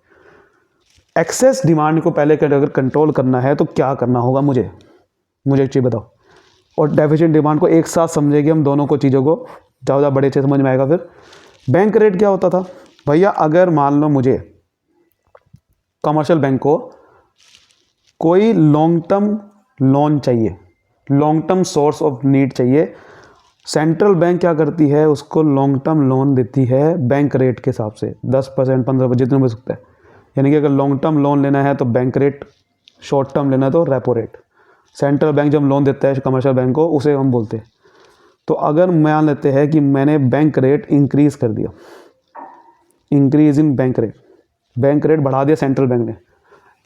एक्सेस डिमांड को पहले अगर कंट्रोल करना है तो क्या करना होगा, मुझे एक चीज़ बताओ। और डेफिसिट डिमांड को एक साथ समझेंगे हम दोनों को, चीज़ों को ज़्यादा बड़े अच्छे समझ में आएगा। फिर बैंक रेट क्या होता था भैया, अगर मान लो मुझे कमर्शियल बैंक को कोई लॉन्ग टर्म लोन चाहिए, long term source of need चाहिए, सेंट्रल बैंक क्या करती है, उसको लॉन्ग टर्म लोन देती है बैंक रेट के हिसाब से 10%, 15%, जितने भी सकता है। यानी कि अगर लॉन्ग टर्म लोन लेना है तो बैंक रेट, शॉर्ट टर्म लेना है तो रेपो रेट। सेंट्रल बैंक जब लोन देता है कमर्शियल बैंक को, उसे हम बोलते हैं। तो अगर मान लेते हैं कि मैंने बैंक रेट इंक्रीज़ कर दिया, इंक्रीज इन बैंक रेट बढ़ा दिया सेंट्रल बैंक ने,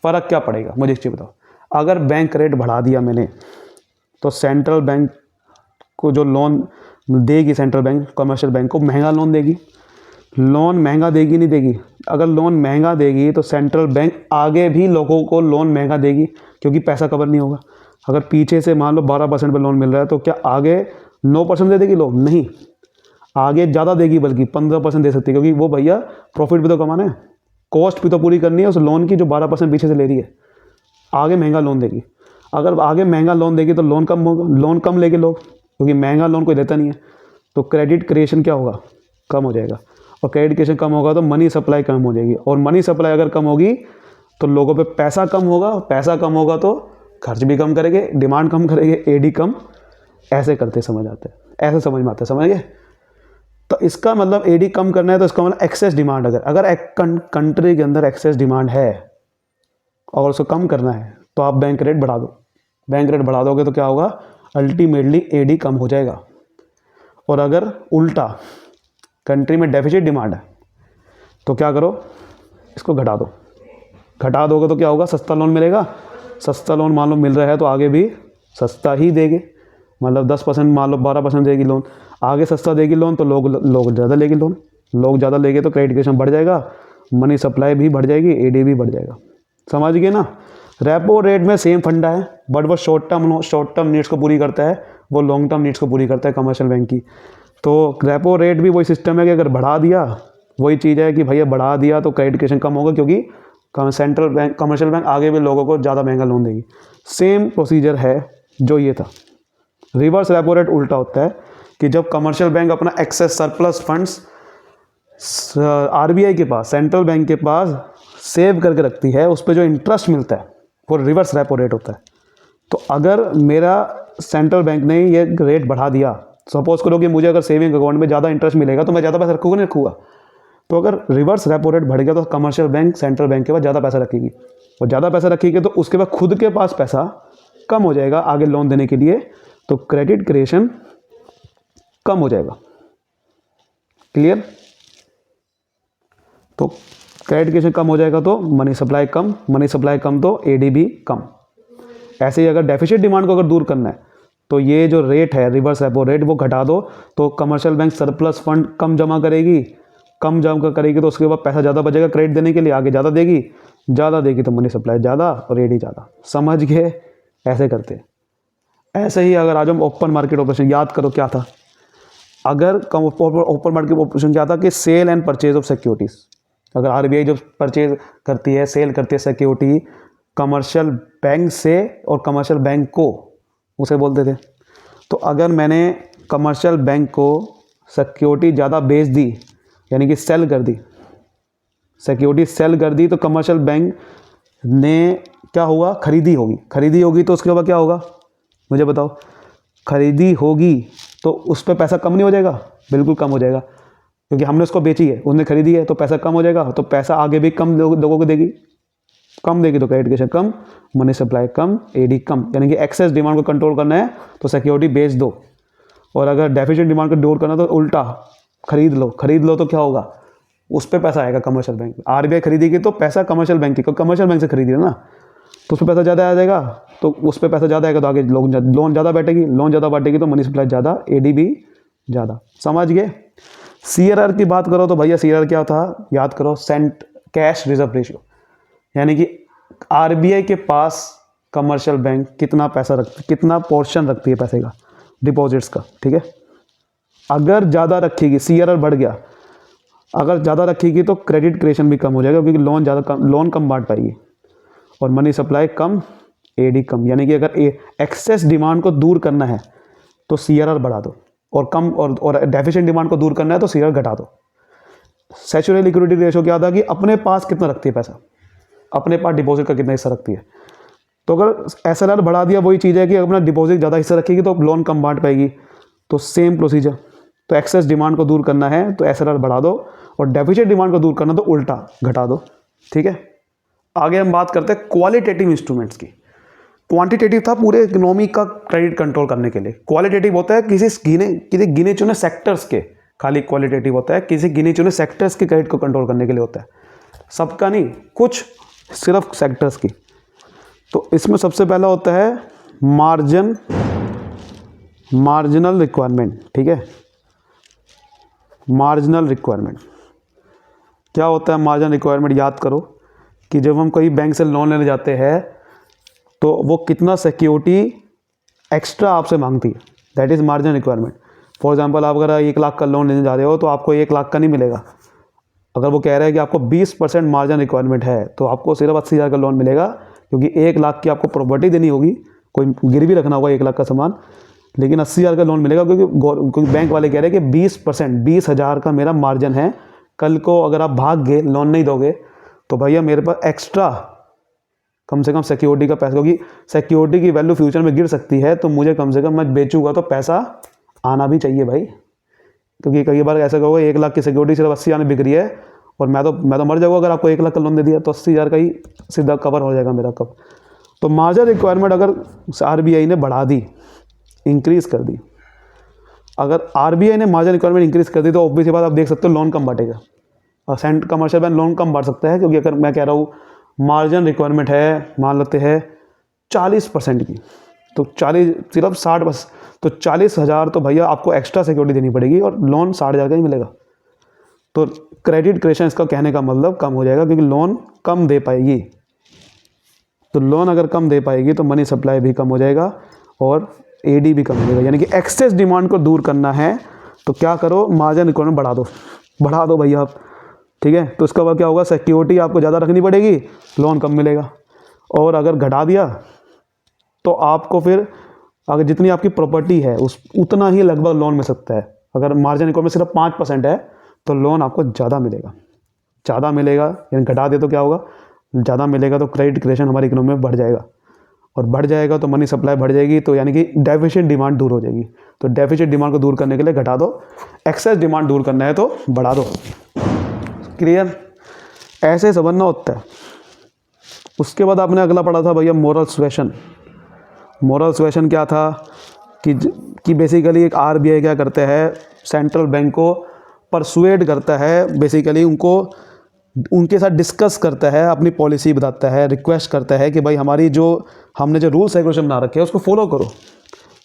फ़र्क क्या पड़ेगा मुझे एक चीज़ बताओ। अगर बैंक रेट बढ़ा दिया मैंने तो सेंट्रल बैंक को जो लोन देगी सेंट्रल बैंक कमर्शियल बैंक को, महंगा लोन देगी। लोन महंगा देगी नहीं देगी? अगर लोन महंगा देगी तो सेंट्रल बैंक आगे भी लोगों को लोन महंगा देगी क्योंकि पैसा कवर नहीं होगा। अगर पीछे से मान लो 12% पर लोन मिल रहा है तो क्या आगे 9% दे देगी लोन? नहीं, आगे ज़्यादा देगी, बल्कि 15% दे सकती है, क्योंकि वो भैया प्रॉफिट भी तो कमाना है, कॉस्ट भी तो पूरी करनी है उस लोन की जो 12% पीछे से ले रही है। आगे महंगा लोन देगी। अगर आगे महंगा लोन देगी तो लोन कम होगा, लोन कम लेंगे लोग, क्योंकि महंगा लोन कोई देता नहीं है। तो क्रेडिट क्रिएशन क्या होगा, कम हो जाएगा। और क्रेडिट क्रिएशन कम होगा तो मनी सप्लाई कम हो जाएगी। और मनी सप्लाई अगर कम होगी तो लोगों पे पैसा कम होगा, पैसा कम होगा तो खर्च भी कम करेंगे, डिमांड कम करेंगे, एडी कम, ऐसे करते समझ आते हैं, ऐसे समझ में आता है, समझ गए। तो इसका मतलब एडी कम करना है तो इसका मतलब एक्सेस डिमांड, अगर एक कंट्री के अंदर एक्सेस डिमांड है और उसको कम करना है तो आप बैंक रेट बढ़ा दो। बैंक रेट बढ़ा दोगे तो क्या होगा, अल्टीमेटली एडी कम हो जाएगा। और अगर उल्टा कंट्री में डेफिसिट डिमांड है तो क्या करो, इसको घटा दो। घटा दोगे तो क्या होगा, सस्ता लोन मिलेगा। सस्ता लोन मान लो मिल रहा है तो आगे भी सस्ता ही देंगे, मतलब 10% मान लो 12% देगी लोन, आगे सस्ता देगी लोन तो लोग ज़्यादा लेगी लोन, लोग ज़्यादा लेंगे तो क्रेडिट क्रिएशन बढ़ जाएगा, मनी सप्लाई भी बढ़ जाएगी, एडी भी बढ़ जाएगा। समझ गए ना। रेपो रेट में सेम फंडा है, बट वो शॉर्ट टर्म नीड्स को पूरी करता है, वो लॉन्ग टर्म नीड्स को पूरी करता है कमर्शियल बैंक की। तो रेपो रेट भी वही सिस्टम है कि अगर बढ़ा दिया, वही चीज़ है कि भैया बढ़ा दिया तो क्रेडिट क्रिएशन कम होगा, क्योंकि सेंट्रल बैंक कमर्शियल बैंक आगे भी लोगों को ज़्यादा महंगा लोन देगी। सेम प्रोसीजर है जो ये था। रिवर्स रेपो रेट उल्टा होता है कि जब कमर्शियल बैंक अपना एक्सेस सरप्लस फंड्स आरबीआई के पास, सेंट्रल बैंक के पास सेव करके रखती है, उस पर जो इंटरेस्ट मिलता है वो रिवर्स रेपो रेट होता है। तो अगर मेरा सेंट्रल बैंक ने ये रेट बढ़ा दिया, सपोज करो कि मुझे अगर सेविंग अकाउंट में ज़्यादा इंटरेस्ट मिलेगा तो मैं ज़्यादा पैसा रखूँगा नहीं रखूँगा। तो अगर रिवर्स रेपो रेट बढ़ गया तो कमर्शियल बैंक सेंट्रल बैंक के पास ज़्यादा पैसा रखेगी, और ज़्यादा पैसा रखेगी तो उसके बाद खुद के पास पैसा कम हो जाएगा आगे लोन देने के लिए, तो क्रेडिट क्रिएशन कम हो जाएगा। क्लियर। तो क्रेडिट क्रिएशन कम हो जाएगा तो मनी सप्लाई कम, मनी सप्लाई कम तो एडी भी कम। ऐसे ही अगर डेफिसिट डिमांड को अगर दूर करना है तो ये जो रेट है रिवर्स रेपो रेट वो घटा दो, तो कमर्शियल बैंक सरप्लस फंड कम जमा करेगी, कम जमा करेगी तो उसके बाद पैसा ज़्यादा बचेगा क्रेडिट देने के लिए, आगे ज़्यादा देगी तो मनी सप्लाई ज़्यादा और एडी ज़्यादा। समझ गए, ऐसे करते हैं। ऐसे ही अगर आज हम ओपन मार्केट ऑपरेशन, याद करो क्या था, अगर ओपन मार्केट ऑपरेशन क्या था कि sale and purchase of securities. अगर आरबीआई जब परचेज करती है, सेल करती है सिक्योरिटी कमर्शियल बैंक से और कमर्शियल बैंक को, उसे बोलते थे। तो अगर मैंने कमर्शियल बैंक को सिक्योरिटी ज़्यादा बेच दी, यानी कि सेल कर दी, सिक्योरिटी सेल कर दी, तो कमर्शियल बैंक ने क्या हुआ, खरीदी होगी तो उसके बाद क्या होगा मुझे बताओ। खरीदी होगी तो उस पर पैसा कम नहीं हो जाएगा, बिल्कुल कम हो जाएगा, क्योंकि हमने उसको बेची है, उसने खरीदी है तो पैसा कम हो जाएगा। तो पैसा आगे भी कम लोगों को देगी, कम देगी तो क्रेडिट क्रिएशन कम, मनी सप्लाई कम, एडी कम। यानी कि एक्सेस डिमांड को कंट्रोल करना है तो सिक्योरिटी बेच दो, और अगर डेफिशिएंट डिमांड को दूर करना तो उल्टा खरीद लो तो क्या होगा, उस पर पैसा आएगा कमर्शियल बैंक में। आरबीआई खरीदेगी तो पैसा कमर्शियल बैंक की, कमर्शियल बैंक से खरीदी है ना, तो उस पर पैसा ज़्यादा आ जाएगा, तो उस पर पैसा ज़्यादा आएगा तो आगे लोन ज़्यादा बैठेगी, लोन ज़्यादा बैठेगी तो मनी सप्लाई ज़्यादा, एडी भी ज़्यादा। समझ गए। सीआरआर की बात करो तो भैया सीआरआर क्या था, याद करो, कैश रिजर्व रेशियो, यानी कि आरबीआई के पास कमर्शियल बैंक कितना पैसा रखती, कितना पोर्शन रखती है पैसे का, डिपॉजिट्स का, ठीक है। अगर ज़्यादा रखेगी, सीआरआर बढ़ गया, अगर ज़्यादा रखेगी तो क्रेडिट क्रिएशन भी कम हो जाएगा, क्योंकि लोन कम बांट पाएगी, और मनी सप्लाई कम, एडी कम। यानी कि अगर एक्सेस डिमांड को दूर करना है तो सीआरआर बढ़ा दो, और कम और डेफिशिएंट डिमांड को दूर करना है तो सीआरआर घटा दो। सैचुरेटेड लिक्विडिटी रेशियो क्या था कि अपने पास कितना रखती है पैसा, अपने पास डिपॉजिट का कितना हिस्सा रखती है। तो अगर एसएलआर बढ़ा दिया, वही चीज़ है कि अपना डिपॉजिट ज़्यादा हिस्सा रखेगी तो लोन कम बांट पाएगी, तो सेम प्रोसीजर। तो एक्सेस डिमांड को दूर करना है तो एसएलआर बढ़ा दो, और डेफिसिट डिमांड को दूर करना तो उल्टा घटा दो, ठीक है। आगे हम बात करते हैं क्वालिटेटिव इंस्ट्रूमेंट्स की। क्वांटिटेटिव था पूरे इकोनॉमी का क्रेडिट कंट्रोल करने के लिए, क्वालिटेटिव होता है किसी गिने चुने सेक्टर्स के, खाली क्वालिटेटिव होता है किसी गिने चुने सेक्टर्स के क्रेडिट को कंट्रोल करने के लिए होता है, सबका नहीं, कुछ सिर्फ सेक्टर्स की। तो इसमें सबसे पहला होता है मार्जिनल रिक्वायरमेंट, ठीक है। मार्जिनल रिक्वायरमेंट क्या होता है? मार्जिनल रिक्वायरमेंट याद करो कि जब हम कोई बैंक से लोन लेने जाते हैं तो वो कितना सिक्योरिटी एक्स्ट्रा आपसे मांगती है, that is marginal requirement. For example आप अगर 1 लाख का लोन लेने जा रहे हो तो आपको 1 लाख का नहीं मिलेगा। अगर वो कह रहे हैं कि आपको 20% मार्जिन रिक्वायरमेंट है तो आपको सिर्फ 80,000 का लोन मिलेगा, क्योंकि 1 लाख की आपको प्रॉपर्टी देनी होगी, कोई गिरवी रखना होगा 1 लाख का सामान, लेकिन 80,000 का लोन मिलेगा, क्योंकि बैंक वाले कह रहे हैं कि 20% 20,000 का मेरा मार्जिन है। कल को अगर आप भाग गए, लोन नहीं दोगे, तो भैया मेरे पास एक्स्ट्रा कम से कम सिक्योरिटी का पैसा, क्योंकि सिक्योरिटी की वैल्यू फ्यूचर में गिर सकती है, तो मुझे कम से कम, मैं बेचूंगा तो पैसा आना भी चाहिए भाई। क्योंकि कई बार ऐसा कहोगे 1 लाख की सिक्योरिटी सिर्फ 80,000 में बिक रही है और मैं तो मर जाऊँगा अगर आपको 1 लाख का लोन दे दिया, तो 80,000 का ही सीधा कवर हो जाएगा मेरा कब। तो मार्जिन रिक्वायरमेंट अगर आरबीआई ने बढ़ा दी, इंक्रीज़ कर दी, अगर आरबीआई ने मार्जिन रिक्वायरमेंट इंक्रीज़ कर दी तो ऑब्वियस बात आप देख सकते हो लोन कम बांटेगा, और कमर्शियल बैंक लोन कम बांट सकता है। क्योंकि अगर मैं कह रहा हूँ मार्जिन रिक्वायरमेंट है, मान लेते हैं 40% की, तो 40 सिर्फ 60 बस, तो 40,000 तो भैया आपको एक्स्ट्रा सिक्योरिटी देनी पड़ेगी और लोन 60,000 का ही मिलेगा। तो क्रेडिट क्रिएशन, इसका कहने का मतलब कम हो जाएगा, क्योंकि लोन कम दे पाएगी। तो लोन अगर कम दे पाएगी तो मनी सप्लाई भी कम हो जाएगा और एडी भी कम हो जाएगा। यानी कि एक्सेस डिमांड को दूर करना है तो क्या करो, मार्जिन रिक्वायरमेंट बढ़ा दो भैया आप, ठीक है। तो इसका बाद क्या होगा, सिक्योरिटी आपको ज़्यादा रखनी पड़ेगी, लोन कम मिलेगा। और अगर घटा दिया तो आपको फिर अगर जितनी आपकी प्रॉपर्टी है उतना ही लगभग लोन मिल सकता है। अगर मार्जिन रिक्वायरमेंट सिर्फ 5% है तो लोन आपको ज़्यादा मिलेगा, यानी घटा दे तो क्या होगा, ज़्यादा मिलेगा, तो क्रेडिट क्रिएशन हमारी इकोनॉमी में बढ़ जाएगा, और बढ़ जाएगा तो मनी सप्लाई बढ़ जाएगी, तो यानी कि डेफिशिएंट डिमांड दूर हो जाएगी। तो डेफिशिएंट डिमांड को दूर करने के लिए घटा दो, एक्सेस डिमांड दूर करना है तो बढ़ा दो। क्लियर? ऐसे समझना होता है। उसके बाद आपने अगला पढ़ा था भैया मोरल सुएशन। मोरल सुएशन क्या था कि बेसिकली एक आरबीआई क्या करता है, सेंट्रल बैंक को परसुएड करता है, बेसिकली उनके साथ डिस्कस करता है, अपनी पॉलिसी बताता है, रिक्वेस्ट करता है कि भाई हमने जो रूल्स रेगुलेशन बना रखे हैं उसको फॉलो करो,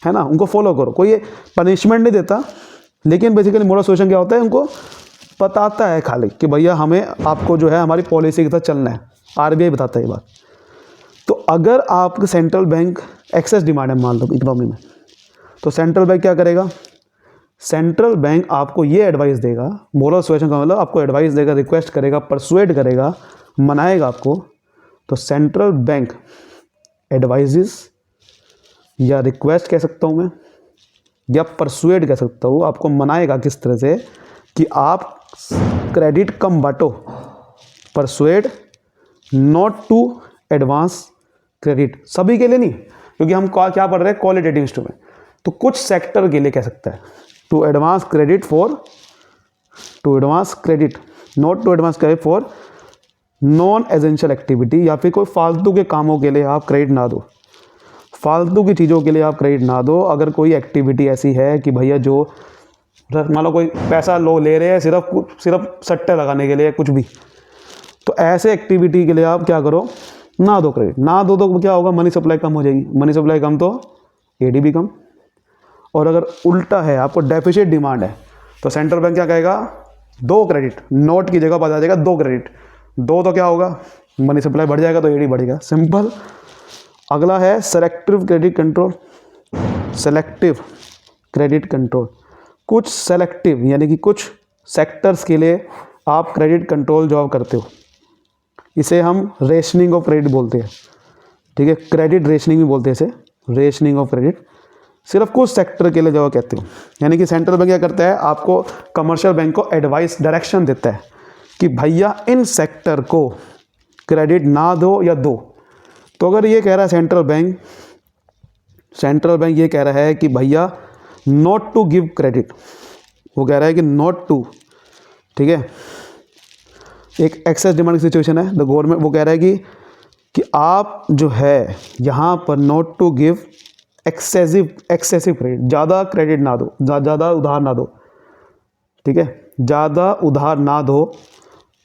है ना, उनको फॉलो करो। कोई पनिशमेंट नहीं देता, लेकिन बेसिकली मोरल सुएशन क्या होता है, उनको बताता है खाली कि भैया आपको जो है हमारी पॉलिसी के साथ चलना है। आरबीआई बताता है ये बात। तो अगर आपके सेंट्रल बैंक एक्सेस डिमांड है मान लो इकोनॉमी में, तो सेंट्रल बैंक क्या करेगा, सेंट्रल बैंक आपको ये एडवाइस देगा, मोरल सुएशन का मतलब आपको एडवाइस देगा, रिक्वेस्ट करेगा, परसुएड करेगा, मनाएगा आपको। तो सेंट्रल बैंक एडवाइजेस या रिक्वेस्ट कह सकता हूँ मैं, या परसुएड कह सकता हूँ, आपको मनाएगा किस तरह से कि आप क्रेडिट कम बांटो, persuade not to advance credit, सभी के लिए नहीं, क्योंकि हम क्या पढ़ रहे हैं, क्वालिटेटिव इंस्ट्रूमेंट, तो कुछ सेक्टर के लिए कह सकता है to advance credit not to advance credit for non essential activity, या फिर कोई फालतू के कामों के लिए आप क्रेडिट ना दो। फालतू की चीज़ों के लिए आप क्रेडिट ना दो। अगर कोई एक्टिविटी ऐसी है कि भैया जो मान लो कोई पैसा ले रहे हैं सिर्फ सट्टे लगाने के लिए कुछ भी, तो ऐसे एक्टिविटी के लिए आप क्या करो, ना दो क्रेडिट। ना दो तो क्या होगा, मनी सप्लाई कम हो जाएगी। मनी सप्लाई कम तो एडीबी कम। और अगर उल्टा है, आपको डेफिसिट डिमांड है, तो सेंट्रल बैंक क्या कहेगा, 2 क्रेडिट, नोट की जगह पर आ जाएगा 2 क्रेडिट। 2 तो क्या होगा, मनी सप्लाई बढ़ जाएगा तो एडी बढ़ेगा, सिंपल। अगला है selective credit control. Selective credit control, कुछ सेलेक्टिव यानी कि कुछ सेक्टर्स के लिए आप क्रेडिट कंट्रोल जो आप करते हो, इसे हम रेशनिंग ऑफ क्रेडिट बोलते हैं, ठीक है। क्रेडिट रेशनिंग भी बोलते हैं इसे, रेशनिंग ऑफ क्रेडिट। सिर्फ कुछ सेक्टर के लिए जो कहते हो, यानी कि सेंट्रल बैंक क्या करता है, आपको कमर्शियल बैंक को एडवाइस डायरेक्शन देता है कि भैया इन सेक्टर को क्रेडिट ना दो या दो। तो अगर ये कह रहा है सेंट्रल बैंक ये कह रहा है कि भैया नॉट टू गिव क्रेडिट, वो कह रहा है कि नॉट टू, ठीक है। एक एक्सेस डिमांड की सिचुएशन है, द गवर्नमेंट वो कह रहा है कि आप जो है यहाँ पर not to give excessive credit, ज़्यादा क्रेडिट ना दो, ज़्यादा उधार ना दो, ठीक है। ज़्यादा उधार ना दो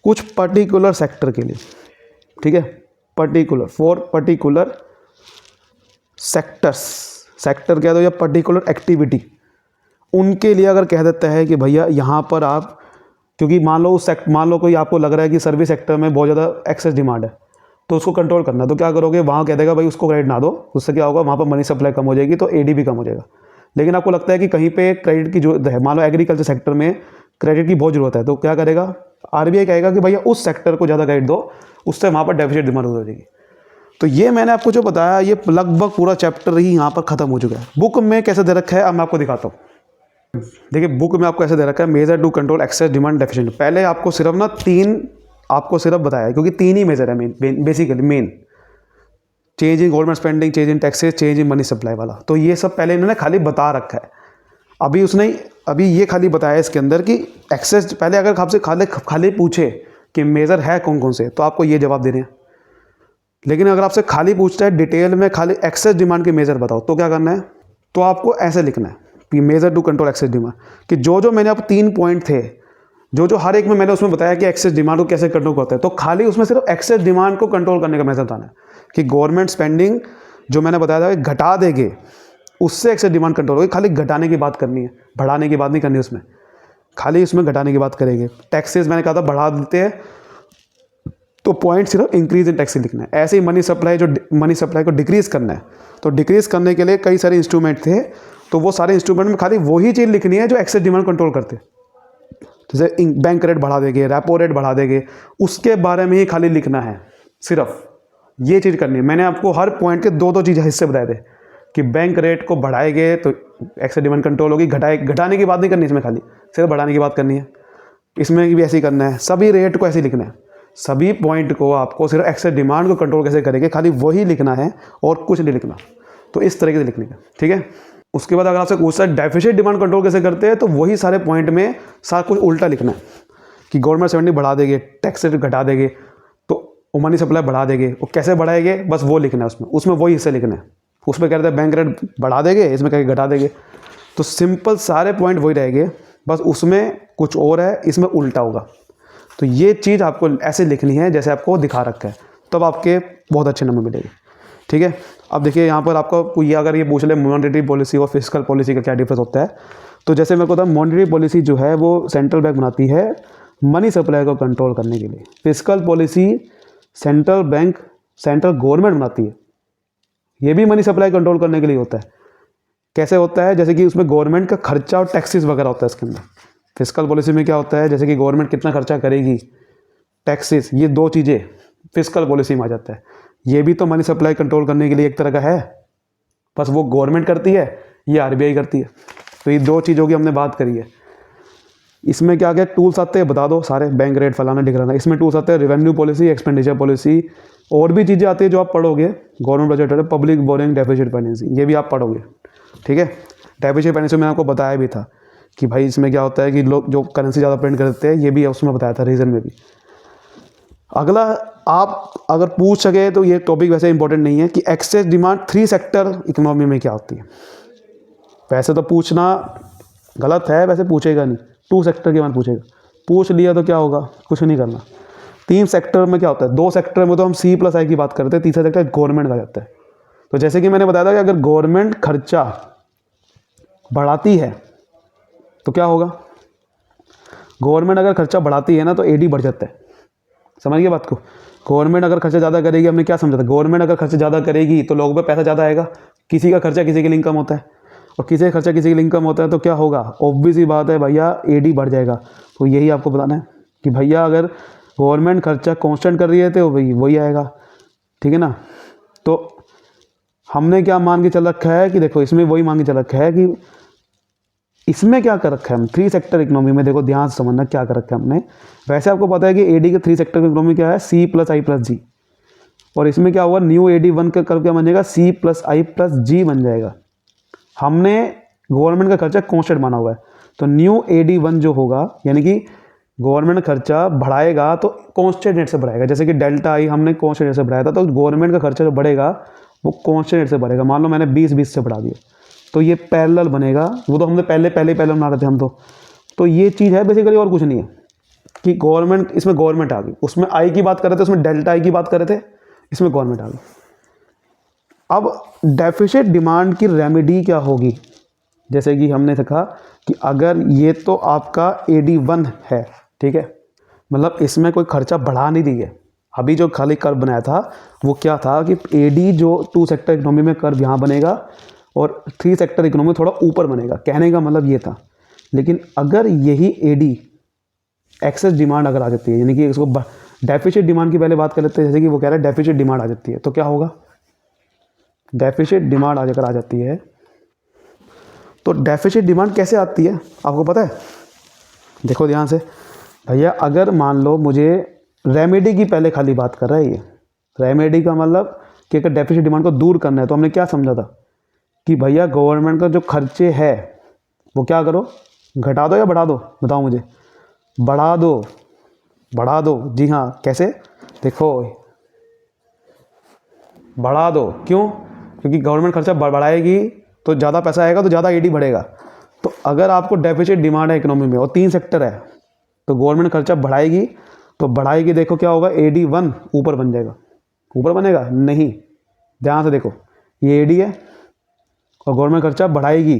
कुछ पर्टिकुलर सेक्टर के लिए, ठीक है। पर्टिकुलर सेक्टर्स, सेक्टर कह दो या पर्टिकुलर एक्टिविटी, उनके लिए अगर कह देता है कि भैया यहाँ पर आप, क्योंकि मान लो कोई आपको लग रहा है कि सर्विस सेक्टर में बहुत ज़्यादा एक्सेस डिमांड है, तो उसको कंट्रोल करना, तो क्या करोगे, वहाँ कह देगा भाई उसको क्रेडिट ना दो। उससे क्या होगा, वहाँ पर मनी सप्लाई कम हो जाएगी तो एडी भी कम हो जाएगा। लेकिन आपको लगता है कि कहीं पे क्रेडिट की जरूरत है, मान लो एग्रीकल्चर सेक्टर में क्रेडिट की बहुत ज़रूरत है, तो क्या करेगा, आरबीआई कहेगा कि भैया उस सेक्टर को ज़्यादा क्रेडिट दो, उससे वहाँ पर डेफिसिट डिमांड हो जाएगी। तो ये मैंने आपको जो बताया, ये लगभग पूरा चैप्टर ही यहाँ पर ख़त्म हो चुका है। बुक में कैसे दे रखा है अब मैं आपको दिखाता हूँ। देखिए बुक में आपको ऐसे दे रखा है, measure to control excess demand deficit. पहले आपको सिर्फ ना 3 आपको सिर्फ बताया, क्योंकि 3 ही मेजर है basically main, change in government spending, change in taxes, change in money supply वाला। तो ये सब पहले इन्होंने खाली बता रखा है। अभी ये खाली बताया इसके अंदर कि एक्सेस, पहले अगर आपसे खाली पूछे कि मेजर है कौन कौन से, तो आपको ये जवाब देने हैं। लेकिन अगर आपसे खाली पूछता है डिटेल में खाली एक्सेस डिमांड के मेजर बताओ, तो क्या करना है, तो आपको ऐसे लिखना है कि measure to control excess demand, कि जो मैंने आप 3 पॉइंट थे, जो हर एक में मैंने उसमें बताया कि एक्सेस डिमांड को कैसे कंट्रोल करते हैं, तो खाली उसमें सिर्फ एक्सेस डिमांड को कंट्रोल करने का मेजर बताना है कि गवर्नमेंट स्पेंडिंग जो मैंने बताया था घटा देंगे, उससे एक्सेस डिमांड कंट्रोल होगी। खाली घटाने की बात करनी है, बढ़ाने की बात नहीं करनी उसमें, खाली उसमें घटाने की बात करेंगे। टैक्सेस मैंने कहा था बढ़ा देते हैं, तो पॉइंट सिर्फ इंक्रीज इन टैक्स लिखना है। ऐसे ही मनी सप्लाई को डिक्रीज़ करना है, तो डिक्रीज़ करने के लिए कई सारे इंस्ट्रूमेंट थे, तो वो सारे इंस्ट्रूमेंट में खाली वही चीज़ लिखनी है जो एक्सेस डिमांड कंट्रोल करते। जैसे बैंक रेट बढ़ा देंगे, रेपो रेट बढ़ा देंगे, उसके बारे में ही खाली लिखना है, सिर्फ ये चीज़ करनी है। मैंने आपको हर पॉइंट के 2-2 चीज़ हिस्से बताए थे कि बैंक रेट को बढ़ाएंगे तो एक्सेस डिमांड कंट्रोल होगी, घटाने की बात नहीं करनी इसमें, खाली सिर्फ बढ़ाने की बात करनी है। इसमें भी ऐसे ही करना है, सभी रेट को ऐसे ही लिखना है, सभी पॉइंट को आपको सिर्फ एक्सेस डिमांड को कंट्रोल कैसे करेंगे खाली वही लिखना है और कुछ नहीं लिखना। तो इस तरीके से लिखने का, ठीक है। उसके बाद अगर आपसे पूछता है डेफिसिट डिमांड कंट्रोल कैसे करते हैं, तो वही सारे पॉइंट में सारा कुछ उल्टा लिखना है कि गवर्नमेंट स्पेंडिंग बढ़ा देंगे, टैक्स रेट घटा देंगे, तो मनी सप्लाई बढ़ा देंगे, वो कैसे बढ़ाएंगे बस वो लिखना है, उसमें वही हिस्से लिखना है। उसमें कह रहे थे बैंक रेट बढ़ा देंगे, इसमें कह घटा देंगे, तो सिंपल सारे पॉइंट वही रहेंगे, बस उसमें कुछ और है, इसमें उल्टा होगा। तो ये चीज़ आपको ऐसे लिखनी है जैसे आपको दिखा रखा है, तब आपके बहुत अच्छे नंबर मिलेंगे, ठीक है। अब देखिए यहाँ पर आपको अगर ये पूछ ले मॉनेटरी पॉलिसी और फिस्कल पॉलिसी का क्या डिफरेंस होता है, तो जैसे मेरे को पता है मॉनेटरी पॉलिसी जो है वो सेंट्रल बैंक बनाती है मनी सप्लाई को कंट्रोल करने के लिए। फिस्कल पॉलिसी सेंट्रल गवर्नमेंट बनाती है, ये भी मनी सप्लाई कंट्रोल करने के लिए होता है। कैसे होता है, जैसे कि उसमें गवर्नमेंट का खर्चा और टैक्सेस वगैरह होता है इसके अंदर। फिस्कल पॉलिसी में क्या होता है, जैसे कि गवर्नमेंट कितना खर्चा करेगी, टैक्सेस, ये 2 चीज़ें फिस्कल पॉलिसी में आ जाता है। ये भी तो मनी सप्लाई कंट्रोल करने के लिए एक तरह का है, बस वो गवर्नमेंट करती है, ये आरबीआई करती है। तो ये 2 चीज़ों की हमने बात करी है। इसमें क्या क्या टूल्स आते हैं बता दो सारे, बैंक रेट फलाना ढिकराना, इसमें टूल्स आते हैं रेवेन्यू पॉलिसी, एक्सपेंडिचर पॉलिसी, और भी चीज़ें आती है जो आप पढ़ोगे, गवर्नमेंट बजट है, पब्लिक बोरिंग, डेफिसिट फाइनेंसिंग, ये भी आप पढ़ोगे, ठीक है। डेफिसिट फाइनेंसिंग मैंने आपको बताया भी था कि भाई इसमें क्या होता है कि लोग जो करेंसी ज़्यादा प्रिंट करते हैं, ये भी उसमें बताया था रीज़न में भी। अगला आप अगर पूछ सके तो ये टॉपिक वैसे इंपॉर्टेंट नहीं है कि एक्सेस डिमांड 3 सेक्टर इकोनॉमी में क्या होती है। वैसे तो पूछना गलत है, वैसे पूछेगा नहीं, 2 सेक्टर के बाद पूछेगा। पूछ लिया तो क्या होगा, कुछ नहीं करना। 3 सेक्टर में क्या होता है, 2 सेक्टर में तो हम C+I की बात करते हैं, तीसरा सेक्टर गवर्नमेंट का जाता है। तो जैसे कि मैंने बताया था कि अगर गवर्नमेंट खर्चा बढ़ाती है तो क्या होगा, गवर्नमेंट अगर खर्चा बढ़ाती है ना तो AD बढ़ जाता है। समझिए बात को, गवर्नमेंट अगर खर्चा ज़्यादा करेगी, हमने क्या समझा था, गवर्नमेंट अगर खर्चा ज़्यादा करेगी तो लोगों पे पैसा ज़्यादा आएगा। किसी का खर्चा किसी के लिए इनकम होता है, और किसी का खर्चा किसी के लिए इनकम होता है तो क्या होगा, ऑब्वियस ही बात है भैया, AD बढ़ जाएगा। तो यही आपको बताना है कि भैया अगर गवर्नमेंट खर्चा कांस्टेंट कर रही है तो वही आएगा, ठीक है ना। तो हमने क्या मान के चल रखा है कि देखो इसमें वही मान के चल रखा है कि इसमें क्या कर रखा है हम 3 सेक्टर इकोनॉमी में, देखो ध्यान से समझना क्या कर रखा है हमने। वैसे आपको पता है कि AD के 3 सेक्टर इकोनॉमी क्या है, C+I+G, और इसमें क्या हुआ, न्यू AD1 का कर्व क्या बन जाएगा, C+I+G बन जाएगा। हमने गवर्नमेंट का खर्चा कांस्टेंट माना हुआ है, तो न्यू AD1 जो होगा, यानी कि गवर्नमेंट खर्चा बढ़ाएगा तो कांस्टेंट रेट से बढ़ाएगा। जैसे कि डेल्टा आई हमने कांस्टेंट रेट से बढ़ाया था, तो गवर्नमेंट का खर्चा जो बढ़ेगा वो कांस्टेंट रेट से बढ़ेगा। मान लो मैंने 20 से बढ़ा दिया तो ये पैरेलल बनेगा, वो तो हमने पहले बना रहे थे हम तो ये चीज़ है बेसिकली, और कुछ नहीं है कि गवर्नमेंट, इसमें गवर्नमेंट आ गई, उसमें आई की बात कर रहे थे, उसमें डेल्टा आई की बात कर रहे थे, इसमें गवर्नमेंट आ गई। अब डेफिसिट डिमांड की रेमेडी क्या होगी, जैसे कि हमने देखा कि अगर ये तो आपका AD1 है, ठीक है, मतलब इसमें कोई खर्चा बढ़ा नहीं दी है। अभी जो खाली कर्व बनाया था वो क्या था कि AD जो 2 सेक्टर इकोनॉमी में कर्व यहाँ बनेगा और 3 सेक्टर इकोनॉमी थोड़ा ऊपर बनेगा, कहने का मतलब ये था। लेकिन अगर यही AD एक्सेस डिमांड अगर आ जाती है, यानी कि इसको डेफिसिट डिमांड की पहले बात कर लेते हैं, जैसे कि वो कह रहा है डेफिसिट डिमांड आ जाती है, तो क्या होगा, डेफिसिट डिमांड अगर आ जाती है तो डेफिसिट डिमांड कैसे आती है आपको पता है। देखो ध्यान से भैया, अगर मान लो मुझे रेमेडी की पहले खाली बात कर रहा है, ये रेमेडी का मतलब कि अगर डेफिसिट डिमांड को दूर करना है तो हमने क्या समझा था कि भैया गवर्नमेंट का जो खर्चे है वो क्या करो, घटा दो या बढ़ा दो, बताओ मुझे, बढ़ा दो। जी हाँ, कैसे, देखो बढ़ा दो, क्यों, क्योंकि गवर्नमेंट खर्चा बढ़ाएगी तो ज़्यादा पैसा आएगा तो ज़्यादा AD बढ़ेगा। तो अगर आपको डेफिसिट डिमांड है इकोनॉमी में और 3 सेक्टर है तो गवर्नमेंट खर्चा बढ़ाएगी, तो बढ़ाएगी, देखो क्या होगा, AD1 ऊपर बन जाएगा, ऊपर बनेगा नहीं, ध्यान से देखो, ये AD है और गवर्नमेंट खर्चा बढ़ाएगी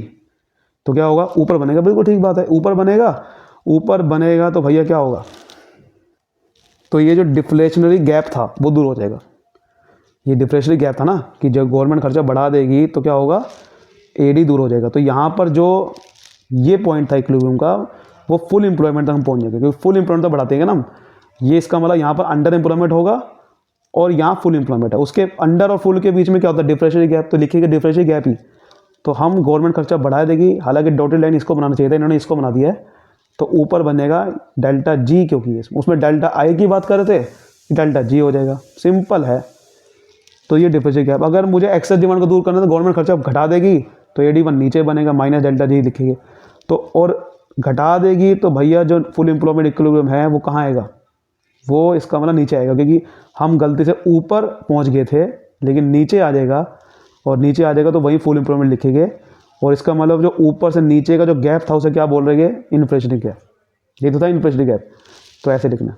तो क्या होगा, ऊपर बनेगा, बिल्कुल ठीक बात है, ऊपर बनेगा तो भैया क्या होगा, तो ये जो डिफ्लेशनरी गैप था वो दूर हो जाएगा। ये डिफ्लेशनरी गैप था ना कि जब गवर्नमेंट खर्चा बढ़ा देगी तो क्या होगा, AD दूर हो जाएगा। तो यहाँ पर जो ये पॉइंट था इक्विलिब्रियम का, वो फुल एम्प्लॉयमेंट तक हम पहुँच जाएंगे, क्योंकि फुल एम्प्लॉयमेंट तो बढ़ाते हैं ना हम, ये इसका मतलब यहाँ पर अंडर एम्प्लॉयमेंट होगा और यहाँ फुल एम्प्लॉयमेंट है, उसके अंडर और फुल के बीच में क्या होता है, डिफ्लेशनरी गैप, तो लिखिएगा डिफ्लेशनरी गैप ही। तो हम गवर्नमेंट खर्चा बढ़ा देगी, हालांकि डॉटेड लाइन इसको बनाना चाहिए था, इन्होंने इसको बना दिया है, तो ऊपर बनेगा डेल्टा G, क्योंकि उसमें डेल्टा आई की बात कर रहे थे, डेल्टा G हो जाएगा, सिंपल है। तो ये डिफिसिट गैप, अगर मुझे एक्सेस डिमांड को दूर करना है तो गवर्नमेंट खर्चा घटा देगी तो AD1 नीचे बनेगा, माइनस डेल्टा G लिखेंगे, तो और घटा देगी तो भैया जो फुल एम्प्लॉयमेंट इक्विलिब्रियम है वो कहाँ आएगा, वो इसका मतलब नीचे आएगा, क्योंकि हम गलती से ऊपर पहुँच गए थे लेकिन नीचे आ जाएगा, और नीचे आ जाएगा तो वही फुल एम्प्लॉयमेंट लिखेंगे, और इसका मतलब जो ऊपर से नीचे का जो गैप था उसे क्या बोल रहे हैं, इन्फ्लेशनरी गैप, ये तो था इन्फ्लेशनरी गैप, तो ऐसे लिखना,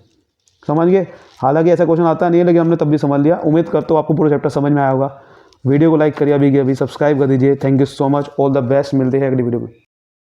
समझ गए। हालांकि ऐसा क्वेश्चन आता नहीं है लेकिन हमने तब भी समझ लिया। उम्मीद करता हूँ आपको पूरा चैप्टर समझ में आया होगा। वीडियो को लाइक करिए, अभी सब्सक्राइब कर दीजिए। Thank you so much, all the best, मिलते हैं अगली वीडियो में।